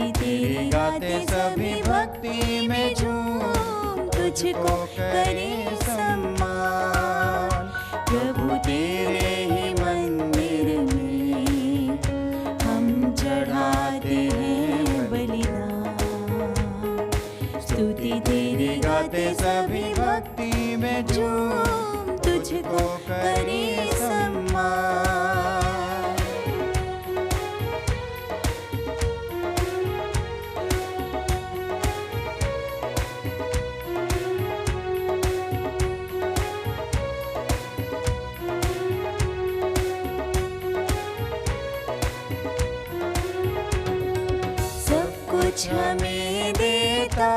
स्तुति तेरी गाते सभी भक्ति में झूम तुझको करे सम्मान। प्रभु तेरे ही मंदिर में हम चढ़ाते हैं बलिदान। स्तुति तेरी गाते सभी भक्ति में झूम तुझको करे सम्मान। हमें देता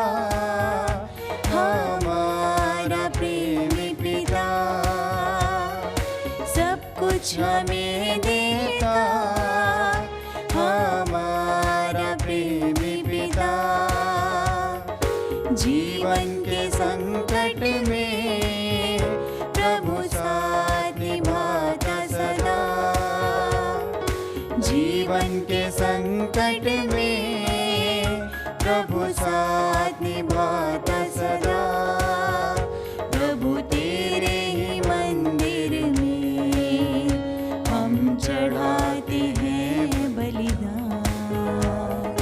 हमारा प्रेमी पिता, सब कुछ हमें देता हमारा प्रेमी पिता। जीवन के संकट में प्रभु साथ निभाता सदा। जीवन के संकट में प्रभु साथ निभाता सदा। प्रभु तेरे ही मंदिर में हम चढ़ाते हैं बलिदान।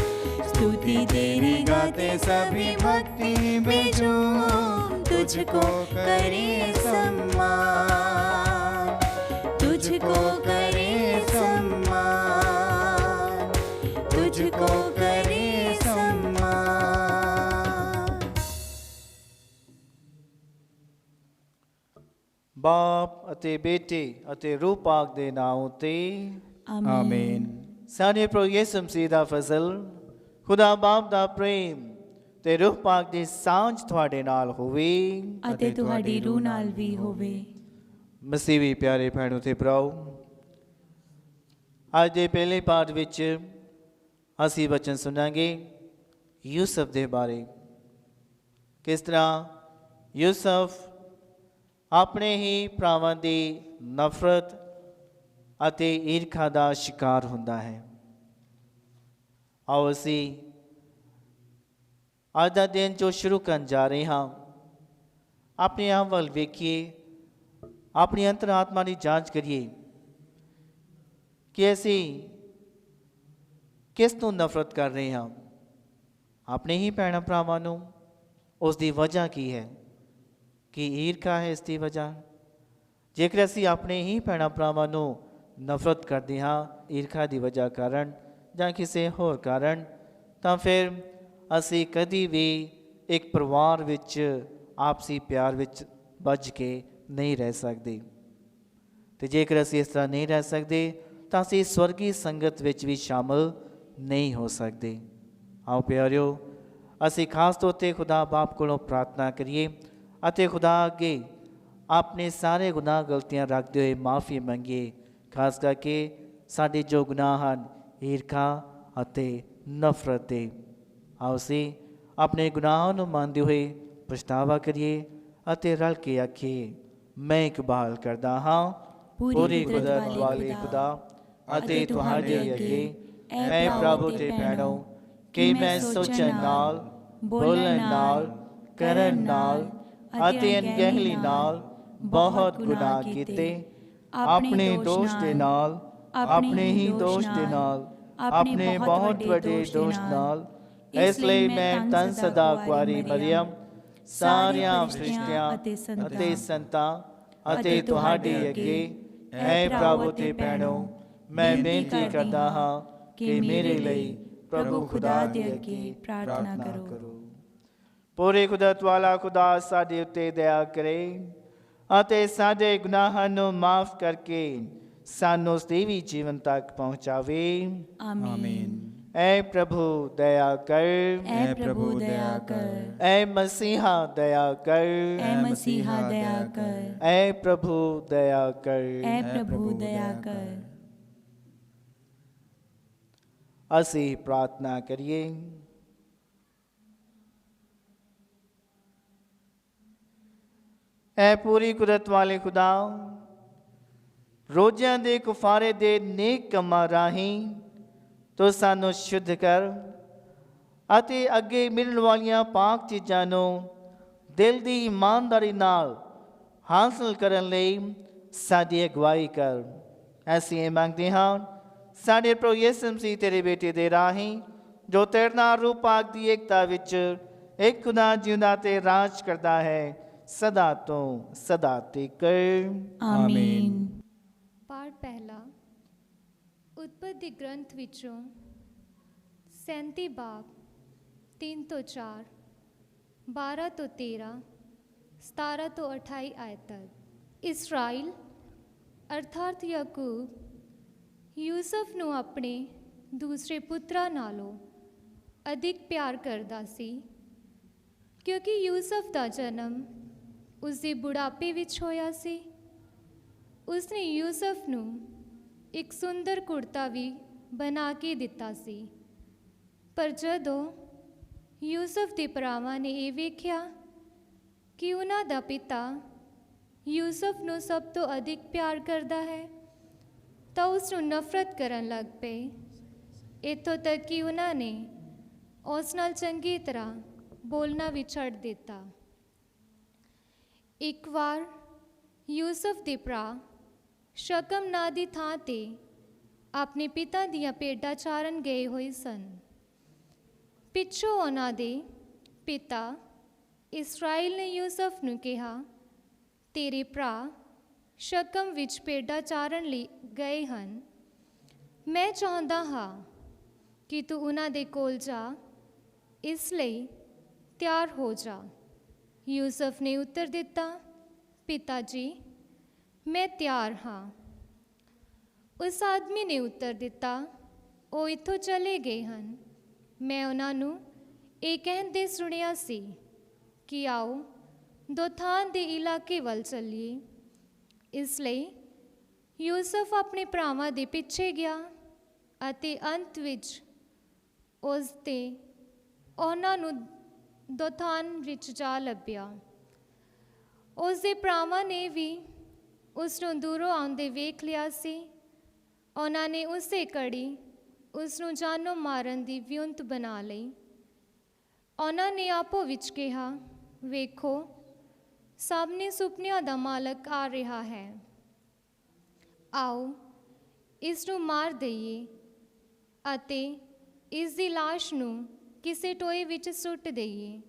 स्तुति तेरी गाते सभी भक्ति में झूम तुझको करे सम्मान। तुझको करे सम्मान। तुझको करे बाप ਅਤੇ बेटे ਅਤੇ रूह पाक ਦੇ ਨਾਮ ਉਤੇ ਆਮੀਨ। ਸਾਡੇ ਪ੍ਰਭੂ ਯਿਸੂ ਮਸੀਹ ਦਾ ਫਜ਼ਲ, ਖੁਦਾ ਬਾਪ ਦਾ ਪ੍ਰੇਮ ਤੇ रूह पाक ਦੀ ਸਾਂਝ ਤੁਹਾਡੇ ਨਾਲ ਹੋਵੇ ਅਤੇ ਤੁਹਾਡੀ ਰੂਹ ਨਾਲ ਵੀ ਹੋਵੇ। ਮਸੀਹੀ ਪਿਆਰੇ ਭੈਣੋ ਤੇ ਭਰਾਓ, ਅੱਜ ਦੇ ਪਹਿਲੇ ਪਾਠ ਵਿੱਚ ਅਸੀਂ ਵਚਨ ਸੁਣਾਂਗੇ ਯੂਸਫ ਦੇ ਬਾਰੇ। ਕਿਸ ਤਰ੍ਹਾਂ ਯੂਸਫ ਆਪਣੇ ਹੀ ਭਰਾਵਾਂ ਦੀ ਨਫ਼ਰਤ ਅਤੇ ਈਰਖਾ ਦਾ ਸ਼ਿਕਾਰ ਹੁੰਦਾ ਹੈ। ਆਓ ਅਸੀਂ ਅੱਜ ਦਾ ਦਿਨ ਜੋ ਸ਼ੁਰੂ ਕਰਨ ਜਾ ਰਹੇ ਹਾਂ, ਆਪਣੇ ਆਪ ਵੱਲ ਵੇਖੀਏ, ਆਪਣੀ ਅੰਤਰਾਤਮਾ ਦੀ ਜਾਂਚ ਕਰੀਏ ਕਿ ਅਸੀਂ ਕਿਸ ਤੋਂ ਨਫ਼ਰਤ ਕਰ ਰਹੇ ਹਾਂ। ਆਪਣੇ ਹੀ ਭੈਣਾਂ ਭਰਾਵਾਂ ਨੂੰ। ਉਸ ਦੀ ਵਜ੍ਹਾ ਕੀ ਹੈ? ਕਿ ਈਰਖਾ ਹੈ ਇਸ ਦੀ ਵਜ੍ਹਾ। ਜੇਕਰ ਅਸੀਂ ਆਪਣੇ ਹੀ ਭੈਣਾਂ ਭਰਾਵਾਂ ਨੂੰ ਨਫ਼ਰਤ ਕਰਦੇ ਹਾਂ ਈਰਖਾ ਦੀ ਵਜ੍ਹਾ ਕਾਰਨ ਜਾਂ ਕਿਸੇ ਹੋਰ ਕਾਰਨ, ਤਾਂ ਫਿਰ ਅਸੀਂ ਕਦੀ ਵੀ ਇੱਕ ਪਰਿਵਾਰ ਵਿੱਚ ਆਪਸੀ ਪਿਆਰ ਵਿੱਚ ਬੱਝ ਕੇ ਨਹੀਂ ਰਹਿ ਸਕਦੇ। ਅਤੇ ਜੇਕਰ ਅਸੀਂ ਇਸ ਤਰ੍ਹਾਂ ਨਹੀਂ ਰਹਿ ਸਕਦੇ ਤਾਂ ਅਸੀਂ ਸਵਰਗੀ ਸੰਗਤ ਵਿੱਚ ਵੀ ਸ਼ਾਮਲ ਨਹੀਂ ਹੋ ਸਕਦੇ। ਆਓ ਪਿਆਰਿਓ, ਅਸੀਂ ਖਾਸ ਤੌਰ 'ਤੇ ਖੁਦਾ ਬਾਪ ਕੋਲੋਂ ਪ੍ਰਾਰਥਨਾ ਕਰੀਏ ਅਤੇ ਖੁਦਾ ਅੱਗੇ ਆਪਣੇ ਸਾਰੇ ਗੁਨਾਹ ਗਲਤੀਆਂ ਰੱਖਦੇ ਹੋਏ ਮਾਫੀ ਮੰਗੀਏ, ਖਾਸ ਕਰਕੇ ਸਾਡੇ ਜੋ ਗੁਨਾਹ ਹਨ ਈਰਖਾ ਅਤੇ ਨਫ਼ਰਤ ਦੇ। ਆਓ ਅਸੀਂ ਆਪਣੇ ਗੁਨਾਹਾਂ ਨੂੰ ਮੰਨਦੇ ਹੋਏ ਪਛਤਾਵਾ ਕਰੀਏ ਅਤੇ ਰਲ ਕੇ ਆਖੀਏ, ਮੈਂ ਇਕਬਾਲ ਕਰਦਾ ਹਾਂ ਪੂਰੀ ਕੁਦਰਤ ਵਾਲੇ ਖੁਦਾ ਅਤੇ ਤੁਹਾਡੇ ਅੱਗੇ ਐ ਪ੍ਰਭੂ ਤੇ ਭੈਣੋ, ਕਿ ਮੈਂ ਸੋਚਣ ਨਾਲ, ਬੋਲਣ ਨਾਲ, ਕਰਨ ਨਾਲ ਅਤੇ ਅਣਗਹਿਲੀ ਨਾਲ ਬਹੁਤ ਗੁਨਾਹ ਕੀਤੇ। ਆਪਣੇ ਦੋਸ਼ ਦੇ ਨਾਲ, ਆਪਣੇ ਹੀ ਦੋਸ਼ ਦੇ ਨਾਲ, ਆਪਣੇ ਬਹੁਤ ਵੱਡੇ ਦੋਸ਼ ਨਾਲ। ਇਸ ਲਈ ਮੈਂ ਤਨ ਸਦਾ ਕੁਆਰੀ ਮਰੀਅਮ, ਸਾਰਿਆਂ ਫਰਿਸ਼ਤਿਆਂ ਅਤੇ ਸੰਤਾਂ ਅਤੇ ਤੁਹਾਡੇ ਅੱਗੇ ਐ ਪ੍ਰਭੂ ਤੇ ਭੈਣੋ, ਮੈਂ ਬੇਨਤੀ ਕਰਦਾ ਹਾਂ ਕਿ ਮੇਰੇ ਲਈ ਪ੍ਰਭੂ ਖੁਦਾ ਦੇ ਅੱਗੇ ਪ੍ਰਾਰਥਨਾ ਕਰੋ। ਪੂਰੇ ਕੁਦਰਤ ਵਾਲਾ ਖੁਦਾ ਸਾਡੇ ਉੱਤੇ ਦਇਆ ਕਰੇ ਅਤੇ ਸਾਡੇ ਗੁਨਾਹਾਂ ਨੂੰ ਮਾਫ ਕਰਕੇ ਸਾਨੂੰ ਸਦੀਵੀ ਜੀਵਨ ਤੱਕ ਪਹੁੰਚਾਵੇ। ਆਮੀਨ। ऐ प्रभु दया कर, ऐ प्रभु दया कर, ऐ मसीहा दया कर, ऐ मसीहा दया कर, ऐ प्रभु दया कर, ऐ प्रभु दया कर। ਅਸੀਂ ਪ੍ਰਾਰਥਨਾ ਕਰੀਏ। ऐ पूरी कुदरत वाले खुदा, रोज़ियां दे कुफारे दे नेक कमां राहीं तो सानू शुद्ध कर ਅਤੇ ਅੱਗੇ ਮਿਲਣ ਵਾਲੀਆਂ ਪਾਕ ਚੀਜ਼ਾਂ ਨੂੰ ਦਿਲ ਦੀ ਇਮਾਨਦਾਰੀ ਨਾਲ ਹਾਸਲ ਕਰਨ ਲਈ ਸਾਡੀ ਅਗਵਾਈ ਕਰ। ਅਸੀਂ ਇਹ ਮੰਗਦੇ ਹਾਂ ਸਾਡੇ ਪ੍ਰਭੂ ਯਿਸੂ ਮਸੀਹ ਤੇਰੇ ਬੇਟੇ ਦੇ ਰਾਹੀਂ, ਜੋ ਤੇਰੇ ਨਾਲ ਰੂਹ ਪਾਕ ਦੀ ਏਕਤਾ ਵਿੱਚ ਇੱਕ ਖੁਦਾ ਜਿਉਂਦਾ ਤੇ ਰਾਜ ਕਰਦਾ ਹੈ, ਸਦਾ ਤੋਂ ਸਦਾ ਤੱਕ। ਆਮੀਨ। ਪਾਠ ਪਹਿਲਾ। ਉਤਪਤੀ ਗ੍ਰੰਥ ਵਿੱਚੋਂ 37 ਬਾਬ 3 ਤੋਂ 4, 12 ਤੋਂ 13, 17 ਤੋਂ 28 ਆਇਤ ਤੱਕ। ਇਸਰਾਈਲ ਅਰਥਾਤ ਯਾਕੂਬ ਯੂਸਫ ਨੂੰ ਆਪਣੇ ਦੂਸਰੇ ਪੁੱਤਰਾਂ ਨਾਲੋਂ ਅਧਿਕ ਪਿਆਰ ਕਰਦਾ ਸੀ, ਕਿਉਂਕਿ ਯੂਸਫ ਦਾ ਜਨਮ ਉਸ ਦੇ ਬੁਢਾਪੇ ਵਿੱਚ ਹੋਇਆ ਸੀ। ਉਸਨੇ ਯੂਸਫ ਨੂੰ ਇੱਕ ਸੁੰਦਰ ਕੁੜਤਾ ਵੀ ਬਣਾ ਕੇ ਦਿੱਤਾ ਸੀ। ਪਰ ਜਦੋਂ ਯੂਸਫ ਦੇ ਭਰਾਵਾਂ ਨੇ ਇਹ ਵੇਖਿਆ ਕਿ ਉਹਨਾਂ ਦਾ ਪਿਤਾ ਯੂਸਫ ਨੂੰ ਸਭ ਤੋਂ ਅਧਿਕ ਪਿਆਰ ਕਰਦਾ ਹੈ, ਤਾਂ ਉਸ ਨੂੰ ਨਫ਼ਰਤ ਕਰਨ ਲੱਗ ਪਏ। ਇੱਥੋਂ ਤੱਕ ਕਿ ਉਹਨਾਂ ਨੇ ਉਸ ਨਾਲ ਚੰਗੀ ਤਰ੍ਹਾਂ ਬੋਲਣਾ ਵੀ ਛੱਡ ਦਿੱਤਾ। ਇੱਕ ਵਾਰ ਯੂਸਫ ਦੇ ਭਰਾ ਸ਼ਕਮ ਨਾਂ ਦੀ ਥਾਂ 'ਤੇ ਆਪਣੇ ਪਿਤਾ ਦੀਆਂ ਭੇਡਾਂ ਚਾਰਨ ਗਏ ਹੋਏ ਸਨ। ਪਿੱਛੋਂ ਉਹਨਾਂ ਦੇ ਪਿਤਾ ਇਸਰਾਈਲ ਨੇ ਯੂਸਫ ਨੂੰ ਕਿਹਾ, ਤੇਰੇ ਭਰਾ ਸ਼ਕਮ ਵਿੱਚ ਭੇਡਾਂ ਚਾਰਨ ਲਈ ਗਏ ਹਨ। ਮੈਂ ਚਾਹੁੰਦਾ ਹਾਂ ਕਿ ਤੂੰ ਉਹਨਾਂ ਦੇ ਕੋਲ ਜਾ, ਇਸ ਲਈ ਤਿਆਰ ਹੋ ਜਾ। ਯੂਸਫ ਨੇ ਉੱਤਰ ਦਿੱਤਾ, ਪਿਤਾ ਜੀ, ਮੈਂ ਤਿਆਰ ਹਾਂ। ਉਸ ਆਦਮੀ ਨੇ ਉੱਤਰ ਦਿੱਤਾ, ਉਹ ਇੱਥੋਂ ਚਲੇ ਗਏ ਹਨ। ਮੈਂ ਉਹਨਾਂ ਨੂੰ ਇਹ ਕਹਿੰਦੇ ਸੁਣਿਆ ਸੀ ਕਿ ਆਓ ਦੋਥਾਨ ਦੇ ਇਲਾਕੇ ਵੱਲ ਚੱਲੀਏ। ਇਸ ਲਈ ਯੂਸਫ ਆਪਣੇ ਭਰਾਵਾਂ ਦੇ ਪਿੱਛੇ ਗਿਆ ਅਤੇ ਅੰਤ ਵਿੱਚ ਉਸ 'ਤੇ ਉਹਨਾਂ ਨੂੰ ਦੋਥਾਨ ਵਿੱਚ ਜਾ ਲੱਭਿਆ। ਉਸ ਦੇ ਭਰਾਵਾਂ ਨੇ ਵੀ ਉਸ ਨੂੰ ਦੂਰੋਂ ਆਉਂਦੇ ਵੇਖ ਲਿਆ ਸੀ। ਉਹਨਾਂ ਨੇ ਉਸੇ ਘੜੀ ਉਸ ਨੂੰ ਜਾਨੋਂ ਮਾਰਨ ਦੀ ਵਿਉਂਤ ਬਣਾ ਲਈ। ਉਹਨਾਂ ਨੇ ਆਪੋ ਵਿੱਚ ਕਿਹਾ, ਵੇਖੋ, ਸਾਹਮਣੇ ਸੁਪਨਿਆਂ ਦਾ ਮਾਲਕ ਆ ਰਿਹਾ ਹੈ। ਆਓ ਇਸ ਨੂੰ ਮਾਰ ਦਈਏ ਅਤੇ ਇਸ ਦੀ ਲਾਸ਼ ਨੂੰ ਕਿਸੇ ਟੋਏ ਵਿੱਚ ਸੁੱਟ ਦਈਏ।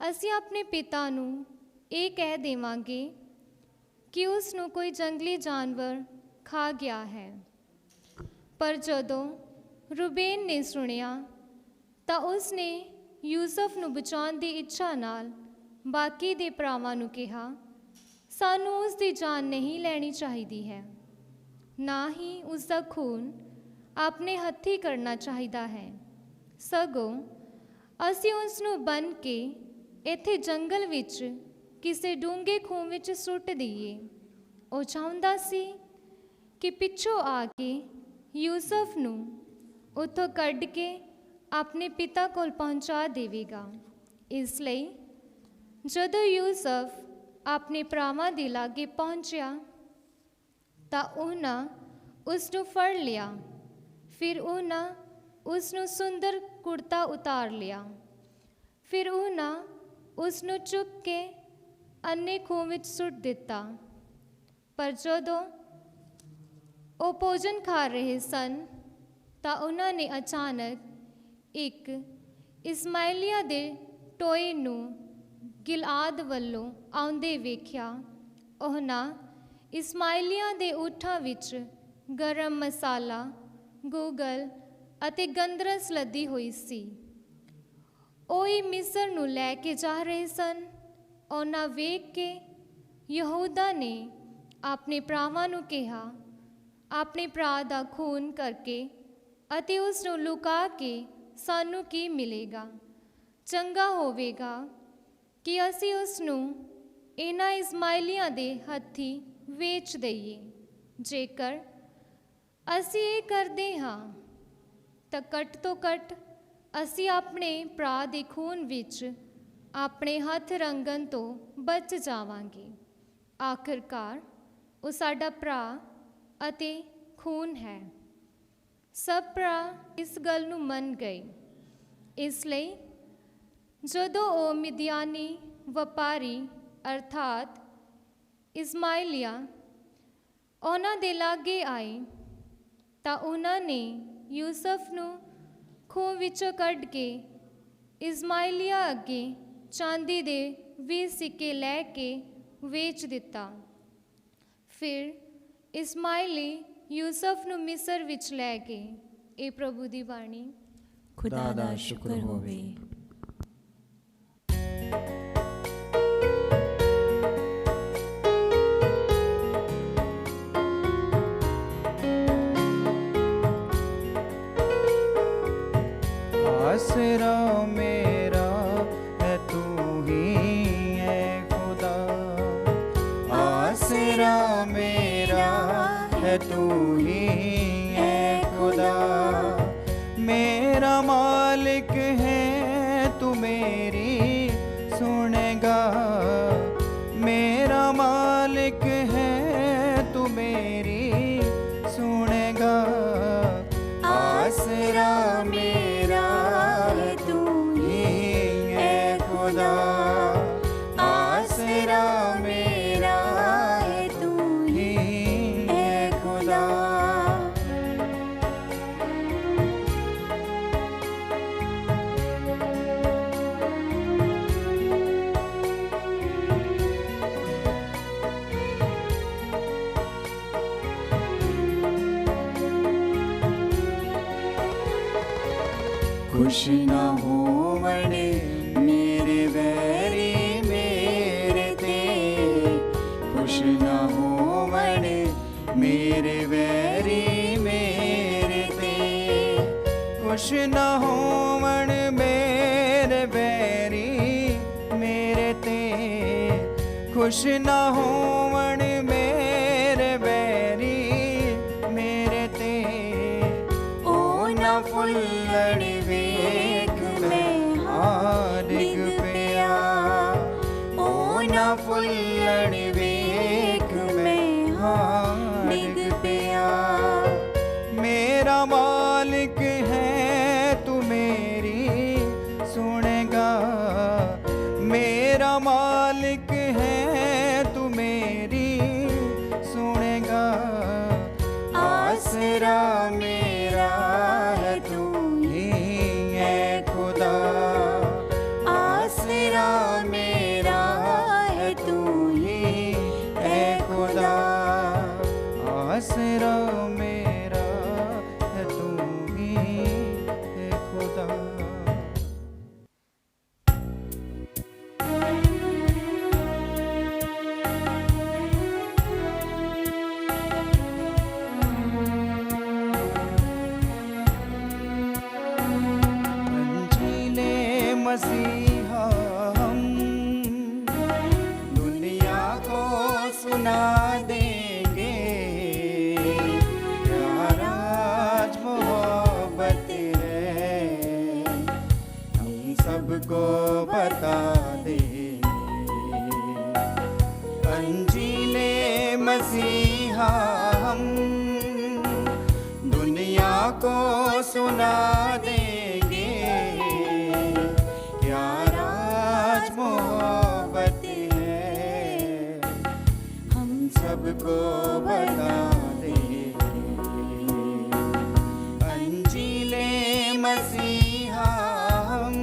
ਅਸੀਂ ਆਪਣੇ ਪਿਤਾ ਨੂੰ ਇਹ ਕਹਿ ਦੇਵਾਂਗੇ ਕਿ ਉਸ ਨੂੰ ਕੋਈ ਜੰਗਲੀ ਜਾਨਵਰ ਖਾ ਗਿਆ ਹੈ। ਪਰ ਜਦੋਂ ਰੂਬੇਨ ਨੇ ਸੁਣਿਆ ਤਾਂ ਉਸ ਨੇ ਯੂਸਫ ਨੂੰ ਬਚਾਉਣ ਦੀ ਇੱਛਾ ਨਾਲ ਬਾਕੀ ਦੇ ਭਰਾਵਾਂ ਨੂੰ ਕਿਹਾ, ਸਾਨੂੰ ਉਸ ਦੀ ਜਾਨ ਨਹੀਂ ਲੈਣੀ ਚਾਹੀਦੀ ਹੈ, ਨਾ ਹੀ ਉਸ ਦਾ ਖੂਨ ਆਪਣੇ ਹੱਥੀਂ ਕਰਨਾ ਚਾਹੀਦਾ ਹੈ। ਸਗੋਂ ਅਸੀਂ ਉਸ ਨੂੰ ਬੰਨ੍ਹ ਕੇ ਇੱਥੇ ਜੰਗਲ ਵਿੱਚ ਕਿਸੇ ਡੂੰਘੇ ਖੂਹ ਵਿੱਚ ਸੁੱਟ ਦਈਏ। ਉਹ ਚਾਹੁੰਦਾ ਸੀ ਕਿ ਪਿੱਛੋਂ ਆ ਕੇ ਯੂਸਫ ਨੂੰ ਉੱਥੋਂ ਕੱਢ ਕੇ ਆਪਣੇ ਪਿਤਾ ਕੋਲ ਪਹੁੰਚਾ ਦੇਵੇਗਾ। ਇਸ ਲਈ ਜਦੋਂ ਯੂਸਫ ਆਪਣੇ ਭਰਾਵਾਂ ਦੇ ਲਾਗੇ ਪਹੁੰਚਿਆ ਤਾਂ ਉਹਨਾਂ ਉਸ ਨੂੰ ਫੜ ਲਿਆ। ਫਿਰ ਉਹਨਾਂ ਉਸ ਨੂੰ ਸੁੰਦਰ ਕੁੜਤਾ ਉਤਾਰ ਲਿਆ। ਫਿਰ ਉਹਨਾਂ ਉਸ ਨੂੰ ਚੁੱਕ ਕੇ ਅੰਨੇ ਖੂਹ ਵਿੱਚ ਸੁੱਟ ਦਿੱਤਾ। ਪਰ ਜਦੋਂ ਉਹ ਭੋਜਨ ਖਾ ਰਹੇ ਸਨ ਤਾਂ ਉਹਨਾਂ ਨੇ ਅਚਾਨਕ ਇੱਕ ਇਸਮਾਈਲੀਆ ਦੇ ਟੋਏ ਨੂੰ ਗਿਲਾਦ ਵੱਲੋਂ ਆਉਂਦੇ ਵੇਖਿਆ। ਉਹਨਾਂ ਇਸਮਾਈਲੀਆਂ ਦੇ ਊਠਾਂ ਵਿੱਚ ਗਰਮ ਮਸਾਲਾ, ਗੁਗਲ ਅਤੇ ਗੰਦਰਸ ਲੱਦੀ ਹੋਈ ਸੀ। ਉਹ ਹੀ ਮਿਸਰ ਨੂੰ ਲੈ ਕੇ ਜਾ ਰਹੇ ਸਨ। ਉਹਨਾਂ ਵੇਖ ਕੇ ਯਹੂਦਾ ਨੇ ਆਪਣੇ ਭਰਾਵਾਂ ਨੂੰ ਕਿਹਾ, ਆਪਣੇ ਭਰਾ ਦਾ ਖੂਨ ਕਰਕੇ ਅਤੇ ਉਸ ਨੂੰ ਲੁਕਾ ਕੇ ਸਾਨੂੰ ਕੀ ਮਿਲੇਗਾ? ਚੰਗਾ ਹੋਵੇਗਾ ਕਿ ਅਸੀਂ ਉਸ ਨੂੰ ਇਹਨਾਂ ਇਸਮਾਈਲੀਆਂ ਦੇ ਹੱਥੀਂ ਵੇਚ ਦਈਏ। ਜੇਕਰ ਅਸੀਂ ਇਹ ਕਰਦੇ ਹਾਂ ਤਾਂ ਘੱਟ ਤੋਂ ਘੱਟ ਅਸੀਂ ਆਪਣੇ ਭਰਾ ਦੇ ਖੂਨ ਵਿੱਚ ਆਪਣੇ ਹੱਥ ਰੰਗਣ ਤੋਂ ਬਚ ਜਾਵਾਂਗੇ। ਆਖਰਕਾਰ ਉਹ ਸਾਡਾ ਭਰਾ ਅਤੇ ਖੂਨ ਹੈ। ਸਭ ਭਰਾ ਇਸ ਗੱਲ ਨੂੰ ਮੰਨ ਗਏ ਇਸ ਲਈ ਜਦੋਂ ਉਹ ਮਿਦਿਆਨੀ ਵਪਾਰੀ ਅਰਥਾਤ ਇਸਮਾਇਲੀਆ ਉਹਨਾਂ ਦੇ ਲਾਗੇ ਆਏ ਤਾਂ ਉਹਨਾਂ ਨੇ ਯੂਸਫ ਨੂੰ ਖੂਹ ਵਿੱਚੋਂ ਕੱਢ ਕੇ ਇਸਮਾਇਲੀਆ ਅੱਗੇ ਚਾਂਦੀ ਦੇ 20 ਸਿੱਕੇ ਲੈ ਕੇ ਵੇਚ ਦਿੱਤਾ। ਫਿਰ ਇਸਮਾਇਲੀ ਯੂਸਫ ਨੂੰ ਮਿਸਰ ਵਿੱਚ ਲੈ ਗਏ। ਇਹ ਪ੍ਰਭੂ ਦੀ ਬਾਣੀ। ਖੁਦਾ ਦਾ ਸ਼ੁਕਰ ਹੋਵੇ। आसरा मेरा है तू ही है खुदा, आसरा मेरा है तू ही है खुदा, मेरा मालिक है तू मेरी सुनेगा, मेरा मालिक है तू मेरी सुनेगा, आसरा मेरा है तू ही है खुदा, आसरा मेरा है तू ही है खुदा। खुश न होवण मेरे बैरी मेरे ते, खुश न होवण मेरे बैरी मेरे ते, खुश न होवण मेरे बैरी मेरे ते, खुश न होवण मेरे बैरी मेरे ते, ओ न फुल्लड़ वेख मैं डिग पिया, ओ न फुल्लड़ वेख मैं डिग पिया, मेरा मालिक है तू मेरी सुनेगा, मेरा मालिक है तू मेरी सुनेगा, आसरा मेरा है तू ही है खुदा, आसरा मेरा है तू ही है खुदा, आसरा मेरा है तू ही है खुदा। मसीहा हम दुनिया को सुना देंगे, प्यार आज मोहब्बत है हम सबको बता देंगे, अंजीले मसीहा हम दुनिया को सुना देंगे, सबको बता देंगे, अंजीले मसीहा हम।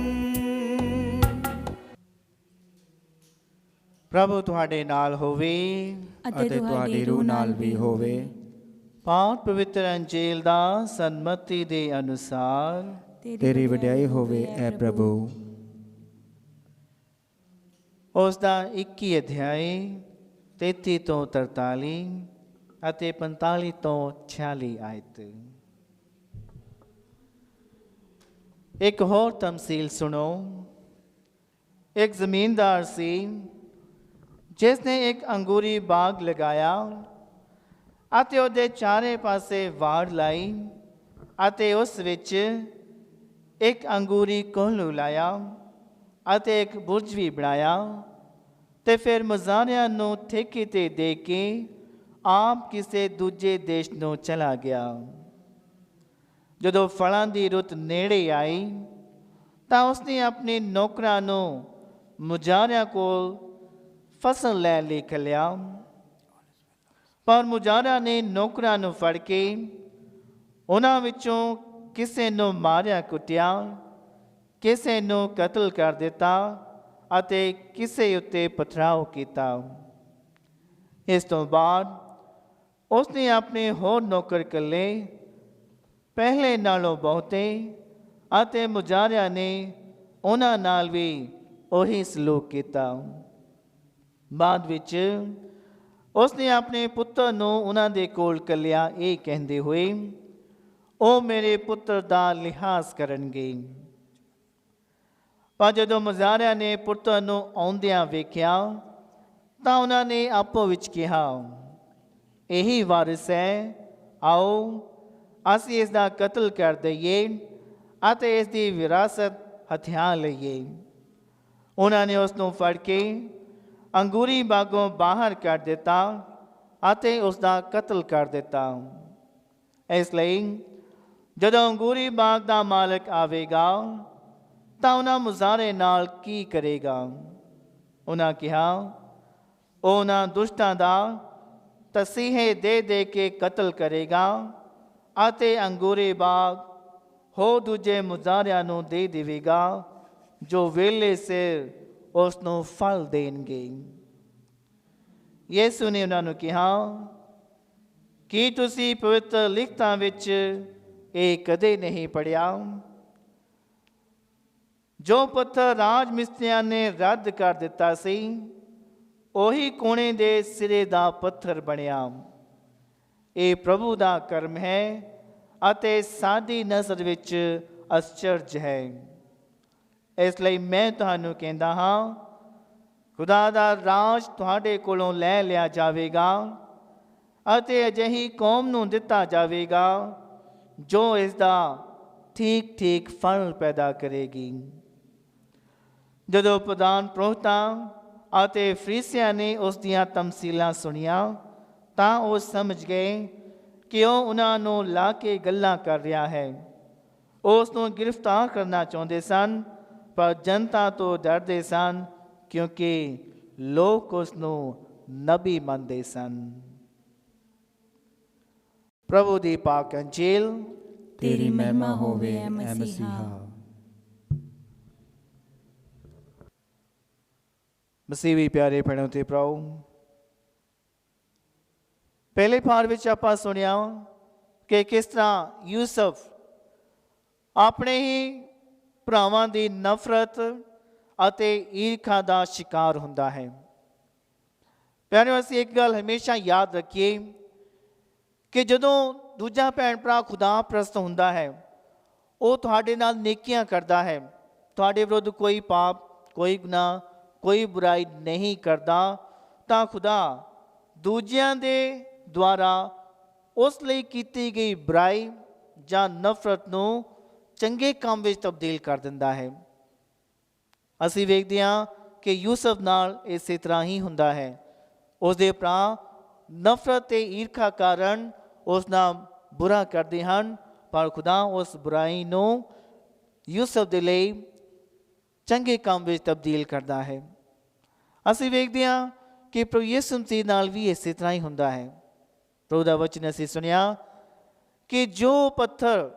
ਪ੍ਰਭੂ ਤੁਹਾਡੇ ਨਾਲ ਹੋਵੇ ਅਤੇ ਤੁਹਾਡੀ ਰੂਹ ਨਾਲ ਵੀ ਹੋਵੇ। ਪਾਕ ਪਵਿੱਤਰ ਅੰਜੀਲ ਦਾ ਸਨਮਤੀ ਦੇ ਅਨੁਸਾਰ ਤੇਰੀ ਵਡਿਆਈ ਹੋਵੇ ਐ ਪ੍ਰਭੂ। ਉਸ ਦਾ 21 ਅਧਿਆਇ 33 ਤੋਂ 43 ਅਤੇ 45 ਤੋਂ 46 ਆਇਤ। ਇੱਕ ਹੋਰ ਤਮਸੀਲ ਸੁਣੋ। ਇੱਕ ਜ਼ਮੀਨਦਾਰ ਸੀ ਜਿਸ ਨੇ ਇੱਕ ਅੰਗੂਰੀ ਬਾਗ ਲਗਾਇਆ ਅਤੇ ਉਹਦੇ ਚਾਰੇ ਪਾਸੇ ਵਾੜ ਲਾਈ ਅਤੇ ਉਸ ਵਿੱਚ ਇੱਕ ਅੰਗੂਰੀ ਕੋਹਲੂ ਲਾਇਆ ਅਤੇ ਇੱਕ ਬੁਰਜ ਵੀ ਬਣਾਇਆ ਤੇ ਫਿਰ ਮੁਜ਼ਾਰਿਆਂ ਨੂੰ ਠੇਕੇ 'ਤੇ ਦੇ ਕੇ ਆਪ ਕਿਸੇ ਦੂਜੇ ਦੇਸ਼ ਨੂੰ ਚਲਾ ਗਿਆ। ਜਦੋਂ ਫਲਾਂ ਦੀ ਰੁੱਤ ਨੇੜੇ ਆਈ ਤਾਂ ਉਸਨੇ ਆਪਣੇ ਨੌਕਰਾਂ ਨੂੰ ਮੁਜਾਰਿਆਂ ਕੋਲ ਫਸਲ ਲੈਣ ਲਈ ਘੱਲਿਆ। ਪਰ ਮੁਜਾਰਿਆਂ ਨੇ ਨੌਕਰਾਂ ਨੂੰ ਫੜ ਕੇ ਉਹਨਾਂ ਵਿੱਚੋਂ ਕਿਸੇ ਨੂੰ ਮਾਰਿਆ ਕੁੱਟਿਆ, ਕਿਸੇ ਨੂੰ ਕਤਲ ਕਰ ਦਿੱਤਾ ਅਤੇ ਕਿਸੇ ਉੱਤੇ ਪਥਰਾਓ ਕੀਤਾ। ਇਸ ਤੋਂ ਬਾਅਦ ਉਸਨੇ ਆਪਣੇ ਹੋਰ ਨੌਕਰ ਘੱਲੇ, ਪਹਿਲੇ ਨਾਲੋਂ ਬਹੁਤੇ, ਅਤੇ ਮੁਜਾਰਿਆਂ ਨੇ ਉਹਨਾਂ ਨਾਲ ਵੀ ਉਹੀ ਸਲੂਕ ਕੀਤਾ। ਬਾਅਦ ਵਿੱਚ ਉਸਨੇ ਆਪਣੇ ਪੁੱਤਰ ਨੂੰ ਉਹਨਾਂ ਦੇ ਕੋਲ ਘੱਲਿਆ, ਇਹ ਕਹਿੰਦੇ ਹੋਏ, ਉਹ ਮੇਰੇ ਪੁੱਤਰ ਦਾ ਲਿਹਾਜ਼ ਕਰਨਗੇ। ਪਰ ਜਦੋਂ ਮੁਜਾਰਿਆਂ ਨੇ ਪੁੱਤਰ ਨੂੰ ਆਉਂਦਿਆਂ ਵੇਖਿਆ ਤਾਂ ਉਹਨਾਂ ਨੇ ਆਪੋ ਵਿੱਚ ਕਿਹਾ, ਇਹੀ ਵਾਰਿਸ ਹੈ, ਆਓ ਅਸੀਂ ਇਸ ਦਾ ਕਤਲ ਕਰ ਦਈਏ ਅਤੇ ਇਸ ਦੀ ਵਿਰਾਸਤ ਹਥਿਆ ਲਈਏ। ਉਹਨਾਂ ਨੇ ਉਸ ਨੂੰ ਫੜ ਕੇ ਅੰਗੂਰੀ ਬਾਗੋਂ ਬਾਹਰ ਕੱਢ ਦਿੱਤਾ ਅਤੇ ਉਸ ਦਾ ਕਤਲ ਕਰ ਦਿੱਤਾ। ਇਸ ਲਈ ਜਦੋਂ ਅੰਗੂਰੀ ਬਾਗ ਦਾ ਮਾਲਕ ਆਵੇਗਾ ਤਾਂ ਉਹਨਾਂ ਮੁਜ਼ਾਰੇ ਨਾਲ ਕੀ ਕਰੇਗਾ? ਉਹਨਾਂ ਕਿਹਾ, ਉਹ ਉਹਨਾਂ ਦੁਸ਼ਟਾਂ ਦਾ ਤਸੀਹੇ ਦੇ ਦੇ ਕੇ ਕਤਲ ਕਰੇਗਾ ਅਤੇ ਅੰਗੂਰੀ ਬਾਗ ਹੋਰ ਦੂਜੇ ਮੁਜ਼ਾਰਿਆਂ ਨੂੰ ਦੇ ਦੇਵੇਗਾ ਜੋ ਵੇਲੇ ਸਿਰ ਉਸ ਨੂੰ ਫਲ ਦੇਣਗੇ। ਯਿਸੂ ਨੇ ਉਹਨਾਂ ਨੂੰ ਕਿਹਾ, ਕੀ ਤੁਸੀਂ ਪਵਿੱਤਰ ਲਿਖਤਾਂ ਵਿੱਚ ਇਹ ਕਦੇ ਨਹੀਂ ਪੜ੍ਹਿਆ? ਜੋ ਪੱਥਰ ਰਾਜ ਮਿਸਤਰੀਆਂ ਨੇ ਰੱਦ ਕਰ ਦਿੱਤਾ ਸੀ, ਉਹੀ ਕੋਣੇ ਦੇ ਸਿਰੇ ਦਾ ਪੱਥਰ ਬਣਿਆ। ਇਹ ਪ੍ਰਭੂ ਦਾ ਕਰਮ ਹੈ ਅਤੇ ਸਾਡੀ ਨਜ਼ਰ ਵਿੱਚ ਅਚਰਜ ਹੈ। ਇਸ ਲਈ ਮੈਂ ਤੁਹਾਨੂੰ ਕਹਿੰਦਾ ਹਾਂ, ਖੁਦਾ ਦਾ ਰਾਜ ਤੁਹਾਡੇ ਕੋਲੋਂ ਲੈ ਲਿਆ ਜਾਵੇਗਾ ਅਤੇ ਅਜਿਹੀ ਕੌਮ ਨੂੰ ਦਿੱਤਾ ਜਾਵੇਗਾ ਜੋ ਇਸ ਦਾ ਠੀਕ ਠੀਕ ਫਲ ਪੈਦਾ ਕਰੇਗੀ। ਜਦੋਂ ਪ੍ਰਧਾਨ ਪੁਰੋਹਿਤਾਂ ਅਤੇ ਫਰੀਸੀਆਂ ਨੇ ਉਸ ਦੀਆਂ ਤਮਸੀਲਾਂ ਸੁਣੀਆਂ ਤਾਂ ਉਹ ਸਮਝ ਗਏ ਕਿ ਉਹ ਉਹਨਾਂ ਨੂੰ ਲਾ ਕੇ ਗੱਲਾਂ ਕਰ ਰਿਹਾ ਹੈ। ਉਹ ਉਸ ਨੂੰ ਗ੍ਰਿਫਤਾਰ ਕਰਨਾ ਚਾਹੁੰਦੇ ਸਨ, ਪਰ ਜਨਤਾ ਤੋਂ ਡਰਦੇ ਸਨ ਕਿਉਂਕਿ ਲੋਕ ਉਸ ਨੂੰ ਨਬੀ ਮੰਨਦੇ ਸਨ। ਪ੍ਰਭੂ ਦੀ ਪਾਕ ਅੰਜੀਲ। ਤੇਰੀ ਮਹਿਮਾ ਹੋਵੇ ਐ ਮਸੀਹਾ। ਮਸੀਹੀ ਪਿਆਰੇ ਭੈਣੋ ਤੇ ਭਰਾਓ, ਪਹਿਲੇ ਭਾਗ ਵਿੱਚ ਆਪਾਂ ਸੁਣਿਆ ਕਿ ਕਿਸ ਤਰ੍ਹਾਂ ਯੂਸਫ ਆਪਣੇ ਹੀ ਭਰਾਵਾਂ ਦੀ ਨਫ਼ਰਤ ਅਤੇ ਈਰਖਾ ਦਾ ਸ਼ਿਕਾਰ ਹੁੰਦਾ ਹੈ। ਪਿਆਰਿਓ, ਅਸੀਂ ਇੱਕ ਗੱਲ ਹਮੇਸ਼ਾ ਯਾਦ ਰੱਖੀਏ ਕਿ ਜਦੋਂ ਦੂਜਾ ਭੈਣ ਭਰਾ ਖੁਦਾ ਪ੍ਰਸਤ ਹੁੰਦਾ ਹੈ, ਉਹ ਤੁਹਾਡੇ ਨਾਲ ਨੇਕੀਆਂ ਕਰਦਾ ਹੈ, ਤੁਹਾਡੇ ਵਿਰੁੱਧ ਕੋਈ ਪਾਪ, ਕੋਈ ਗੁਨਾਹ, ਕੋਈ ਬੁਰਾਈ ਨਹੀਂ ਕਰਦਾ, ਤਾਂ ਖੁਦਾ ਦੂਜਿਆਂ ਦੇ ਦੁਆਰਾ ਉਸ ਲਈ ਕੀਤੀ ਗਈ ਬੁਰਾਈ ਜਾਂ ਨਫ਼ਰਤ ਨੂੰ ਚੰਗੇ ਕੰਮ ਵਿੱਚ ਤਬਦੀਲ ਕਰ ਦਿੰਦਾ ਹੈ। ਅਸੀਂ ਵੇਖਦੇ ਹਾਂ ਕਿ ਯੂਸਫ ਨਾਲ ਇਸੇ ਤਰ੍ਹਾਂ ਹੀ ਹੁੰਦਾ ਹੈ। ਉਸਦੇ ਭਰਾ ਨਫ਼ਰਤ ਤੇ ਈਰਖਾ ਕਾਰਨ ਉਸ ਨਾਲ ਬੁਰਾ ਕਰਦੇ ਹਨ, ਪਰ ਖੁਦਾ ਉਸ ਬੁਰਾਈ ਨੂੰ ਯੂਸਫ ਦੇ ਲਈ ਚੰਗੇ ਕੰਮ ਵਿੱਚ ਤਬਦੀਲ ਕਰਦਾ ਹੈ। ਅਸੀਂ ਵੇਖਦੇ ਹਾਂ ਕਿ ਪ੍ਰਭੂ ਯਿਸੂ ਮਸੀਹ ਨਾਲ ਵੀ ਇਸੇ ਤਰ੍ਹਾਂ ਹੀ ਹੁੰਦਾ ਹੈ। ਪ੍ਰਭੂ ਦਾ ਵਚਨ ਅਸੀਂ ਸੁਣਿਆ ਕਿ ਜੋ ਪੱਥਰ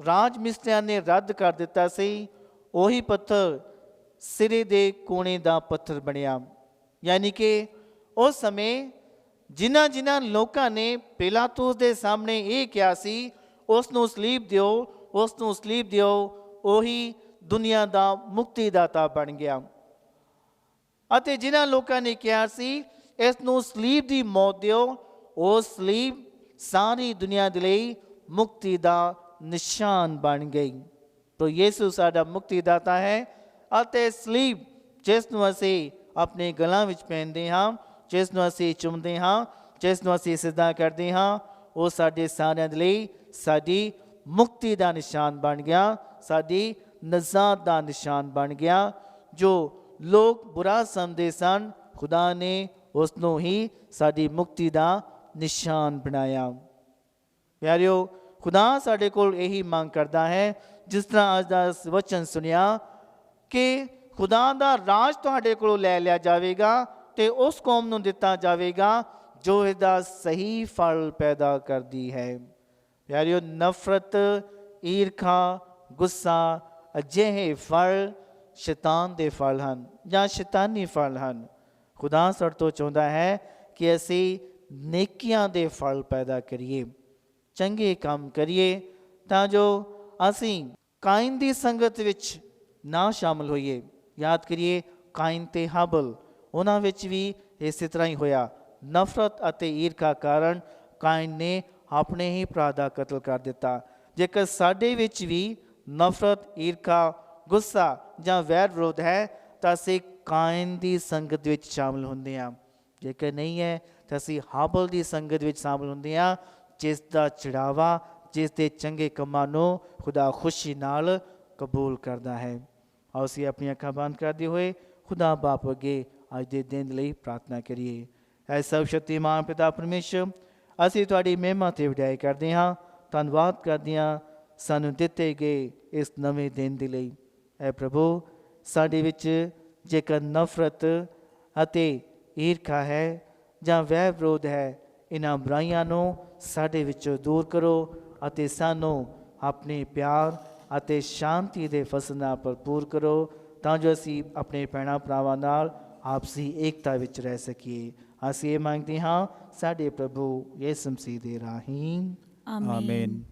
ਰਾਜ ਮਿਸਤਰੀਆਂ ਨੇ ਰੱਦ ਕਰ ਦਿੱਤਾ ਸੀ, ਉਹੀ ਪੱਥਰ ਸਿਰੇ ਦੇ ਕੋਣੇ ਦਾ ਪੱਥਰ ਬਣਿਆ। ਯਾਨੀ ਕਿ ਉਸ ਸਮੇਂ ਜਿਨ੍ਹਾਂ ਲੋਕਾਂ ਨੇ ਪਿਲਾਤੁਸ ਦੇ ਸਾਹਮਣੇ ਇਹ ਕਿਹਾ ਸੀ, ਉਸ ਨੂੰ ਸਲੀਬ ਦਿਓ, ਉਸ ਨੂੰ ਸਲੀਬ ਦਿਓ, ਉਹੀ ਦੁਨੀਆ ਦਾ ਮੁਕਤੀਦਾਤਾ ਬਣ ਗਿਆ। ਅਤੇ ਜਿਨ੍ਹਾਂ ਲੋਕਾਂ ਨੇ ਕਿਹਾ ਸੀ ਇਸ ਨੂੰ ਸਲੀਬ ਦੀ ਮੌਤ ਦਿਓ, ਉਹ ਸਲੀਬ ਸਾਰੀ ਦੁਨੀਆ ਦੇ ਲਈ ਮੁਕਤੀ ਦਾ ਨਿਸ਼ਾਨ ਬਣ ਗਈ। ਤੋ ਯਿਸੂ ਸਾਡਾ ਮੁਕਤੀਦਾਤਾ ਹੈ ਅਤੇ ਸਲੀਬ ਜਿਸ ਨੂੰ ਅਸੀਂ ਆਪਣੇ ਗਲਾਂ ਵਿੱਚ ਪਹਿਨਦੇ ਹਾਂ, ਜਿਸ ਨੂੰ ਅਸੀਂ ਚੁੰਮਦੇ ਹਾਂ, ਜਿਸ ਨੂੰ ਅਸੀਂ ਸਿਜਦਾ ਕਰਦੇ ਹਾਂ, ਉਹ ਸਾਡੇ ਸਾਰਿਆਂ ਦੇ ਲਈ ਸਾਡੀ ਮੁਕਤੀ ਦਾ ਨਿਸ਼ਾਨ ਬਣ ਗਿਆ, ਸਾਡੀ ਨਜ਼ਾਤ ਦਾ ਨਿਸ਼ਾਨ ਬਣ ਗਿਆ। ਜੋ ਲੋਕ ਬੁਰਾ ਸਮਝਦੇ ਸਨ, ਖੁਦਾ ਨੇ ਉਸ ਨੂੰ ਹੀ ਸਾਡੀ ਮੁਕਤੀ ਦਾ ਨਿਸ਼ਾਨ ਬਣਾਇਆ। ਪਿਆਰਿਓ, ਖੁਦਾ ਸਾਡੇ ਕੋਲ ਇਹੀ ਮੰਗ ਕਰਦਾ ਹੈ, ਜਿਸ ਤਰ੍ਹਾਂ ਅੱਜ ਦਾ ਵਚਨ ਸੁਣਿਆ, ਕਿ ਖੁਦਾ ਦਾ ਰਾਜ ਤੁਹਾਡੇ ਕੋਲੋਂ ਲੈ ਲਿਆ ਜਾਵੇਗਾ ਤੇ ਉਸ ਕੌਮ ਨੂੰ ਦਿੱਤਾ ਜਾਵੇਗਾ ਜੋ ਇਹਦਾ ਸਹੀ ਫਲ ਪੈਦਾ ਕਰਦੀ ਹੈ। ਪਿਆਰਿਓ, ਨਫ਼ਰਤ, ਈਰਖਾ, ਗੁੱਸਾ ਅਜਿਹੇ ਫਲ ਸ਼ੈਤਾਨ ਦੇ ਫਲ ਹਨ ਜਾਂ ਸ਼ੈਤਾਨੀ ਫਲ ਹਨ। ਖੁਦਾ ਸਾਡੇ ਤੋਂ ਚਾਹੁੰਦਾ ਹੈ ਕਿ ਅਸੀਂ ਨੇਕੀਆਂ ਦੇ ਫਲ ਪੈਦਾ ਕਰੀਏ, ਚੰਗੇ ਕੰਮ ਕਰੀਏ, ਤਾਂ ਜੋ ਅਸੀਂ ਕਾਇਨ ਦੀ ਸੰਗਤ ਵਿੱਚ ਨਾ ਸ਼ਾਮਲ ਹੋਈਏ। ਯਾਦ ਕਰੀਏ, ਕਾਇਨ ਤੇ ਹਾਬਲ, ਉਹਨਾਂ ਵਿੱਚ ਵੀ ਇਸੇ ਤਰ੍ਹਾਂ ਹੀ ਹੋਇਆ। ਨਫ਼ਰਤ ਅਤੇ ਈਰਖਾ ਕਾਰਨ ਕਾਇਨ ਨੇ ਆਪਣੇ ਹੀ ਭਰਾ ਦਾ ਕਤਲ ਕਰ ਦਿੱਤਾ। ਜੇਕਰ ਸਾਡੇ ਵਿੱਚ ਵੀ ਨਫ਼ਰਤ, ਈਰਖਾ, ਗੁੱਸਾ ਜਾਂ ਵੈਰ ਵਿਰੋਧ ਹੈ ਤਾਂ ਅਸੀਂ ਕਾਇਨ ਦੀ ਸੰਗਤ ਵਿੱਚ ਸ਼ਾਮਲ ਹੁੰਦੇ ਹਾਂ। ਜੇਕਰ ਨਹੀਂ ਹੈ ਤਾਂ ਅਸੀਂ ਹਾਬਲ ਦੀ ਸੰਗਤ ਵਿੱਚ ਸ਼ਾਮਲ ਹੁੰਦੇ ਹਾਂ, ਜਿਸ ਦਾ ਚੜਾਵਾ, ਜਿਸ ਦੇ ਚੰਗੇ ਕੰਮਾਂ ਨੂੰ ਖੁਦਾ ਖੁਸ਼ੀ ਨਾਲ ਕਬੂਲ ਕਰਦਾ ਹੈ। ਆਓ ਅਸੀਂ ਆਪਣੀਆਂ ਅੱਖਾਂ ਬੰਦ ਕਰਦੇ ਹੋਏ ਖੁਦਾ ਬਾਪ ਅੱਗੇ ਅੱਜ ਦੇ ਦਿਨ ਲਈ ਪ੍ਰਾਰਥਨਾ ਕਰੀਏ। ਐ ਸਰਵਸ਼ਕਤੀਮਾਨ ਪਿਤਾ ਪਰਮੇਸ਼ਰ, ਅਸੀਂ ਤੁਹਾਡੀ ਮਹਿਮਾ ਤੇ ਵਡਿਆਈ ਕਰਦੇ ਹਾਂ, ਧੰਨਵਾਦ ਕਰਦੇ ਹਾਂ ਸਾਨੂੰ ਦਿੱਤੇ ਗਏ ਇਸ ਨਵੇਂ ਦਿਨ ਦੇ ਲਈ। ਐ ਪ੍ਰਭੂ, ਸਾਡੇ ਵਿੱਚ ਜੇਕਰ ਨਫ਼ਰਤ ਅਤੇ ਈਰਖਾ ਹੈ ਜਾਂ ਵੈਰ ਵਿਰੋਧ ਹੈ, ਇਹਨਾਂ ਬੁਰਾਈਆਂ ਨੂੰ ਸਾਡੇ ਵਿੱਚੋਂ ਦੂਰ ਕਰੋ ਅਤੇ ਸਾਨੂੰ ਆਪਣੇ ਪਿਆਰ ਅਤੇ ਸ਼ਾਂਤੀ ਦੇ ਫਸਲ ਨਾਲ ਭਰਪੂਰ ਕਰੋ, ਤਾਂ ਜੋ ਅਸੀਂ ਆਪਣੇ ਭੈਣਾਂ ਭਰਾਵਾਂ ਨਾਲ ਆਪਸੀ ਏਕਤਾ ਵਿੱਚ ਰਹਿ ਸਕੀਏ। ਅਸੀਂ ਇਹ ਮੰਗਦੇ ਹਾਂ ਸਾਡੇ ਪ੍ਰਭੂ ਯਿਸੂ ਮਸੀਹ ਦੇ ਰਾਹੀਂ, ਆਮੀਨ।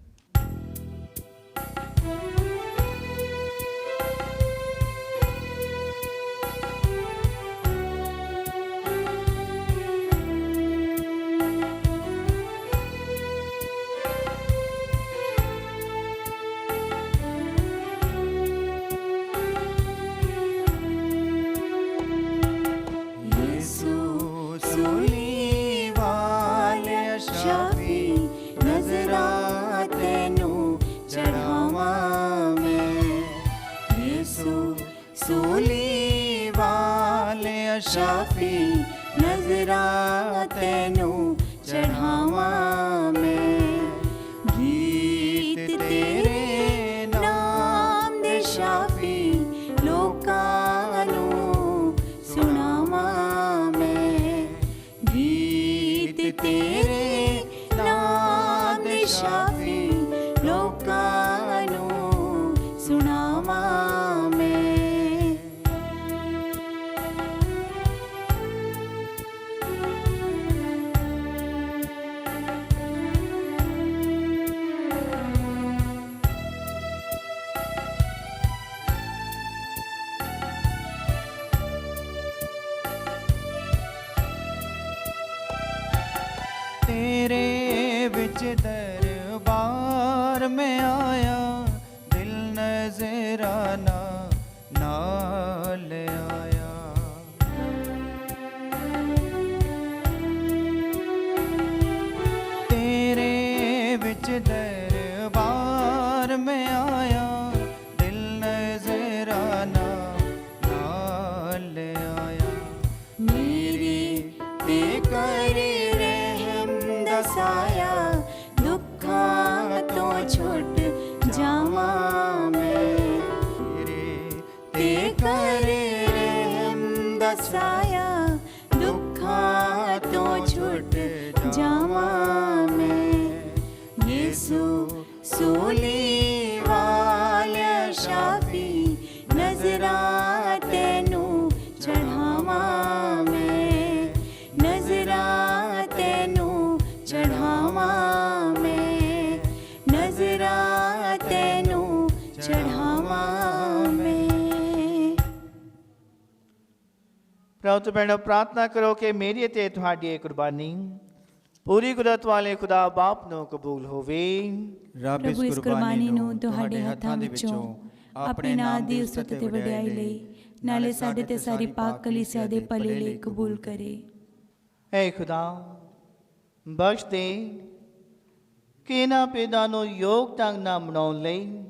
शाफी नजरा तेनू चढ़ावा मैं, गीत तेरे नाम दे शाफी लोकां नू सुनावा मैं, गीत तेरे नाम दे शाफी लोकां नू सुनावा मैं। तेरे विच दरबार में आया, दिल नजराना नाल आया। तेरे विच दरबार में आया, दिल नजराना नाल आया। मेरे ते करे साया दुखा तो छुट जावा मैं, ते करे रहम दसाया दुखा तो छुट जावा मैं। यीशु सूली वाले शाफी नजरा तेनू चढ़ावा मैं, नजरा तेनू चढ़ावा मैं, नजरा तेनू चढ़ावा मैं। ਪ੍ਰਭੂ ਭੈਣੋ, ਪ੍ਰਾਰਥਨਾ ਕਰੋ ਕਿ ਮੇਰੀ ਅਤੇ ਤੁਹਾਡੀ ਇਹ ਕੁਰਬਾਨੀ ਪੂਰੀ ਕੁਦਰਤ ਵਾਲੇ ਖੁਦਾ ਬਾਪ ਨੂੰ ਕਬੂਲ ਹੋਵੇ। ਰੱਬ ਇਸ ਕੁਰਬਾਨੀ ਨੂੰ ਤੁਹਾਡੇ ਹੱਥਾਂ ਦੇ ਵਿੱਚੋਂ ਆਪਣੇ ਨਾਮ ਦੀ ਉਸਤਤ ਤੇ ਵਡਿਆਈ ਲਈ, ਨਾਲੇ ਸਾਡੇ ਤੇ ਸਾਰੀ ਪਾਕ ਕਲੀਸਿਆ ਦੇ ਭਲੇ ਲਈ ਕਬੂਲ ਕਰੇ। ਐ ਖੁਦਾ, ਬਖਸ਼ ਦੇ ਕਿ ਇਹਨਾਂ ਭੇਦਾਂ ਨੂੰ ਯੋਗ ਢੰਗ ਨਾਲ ਮਨਾਉਣ ਲਈ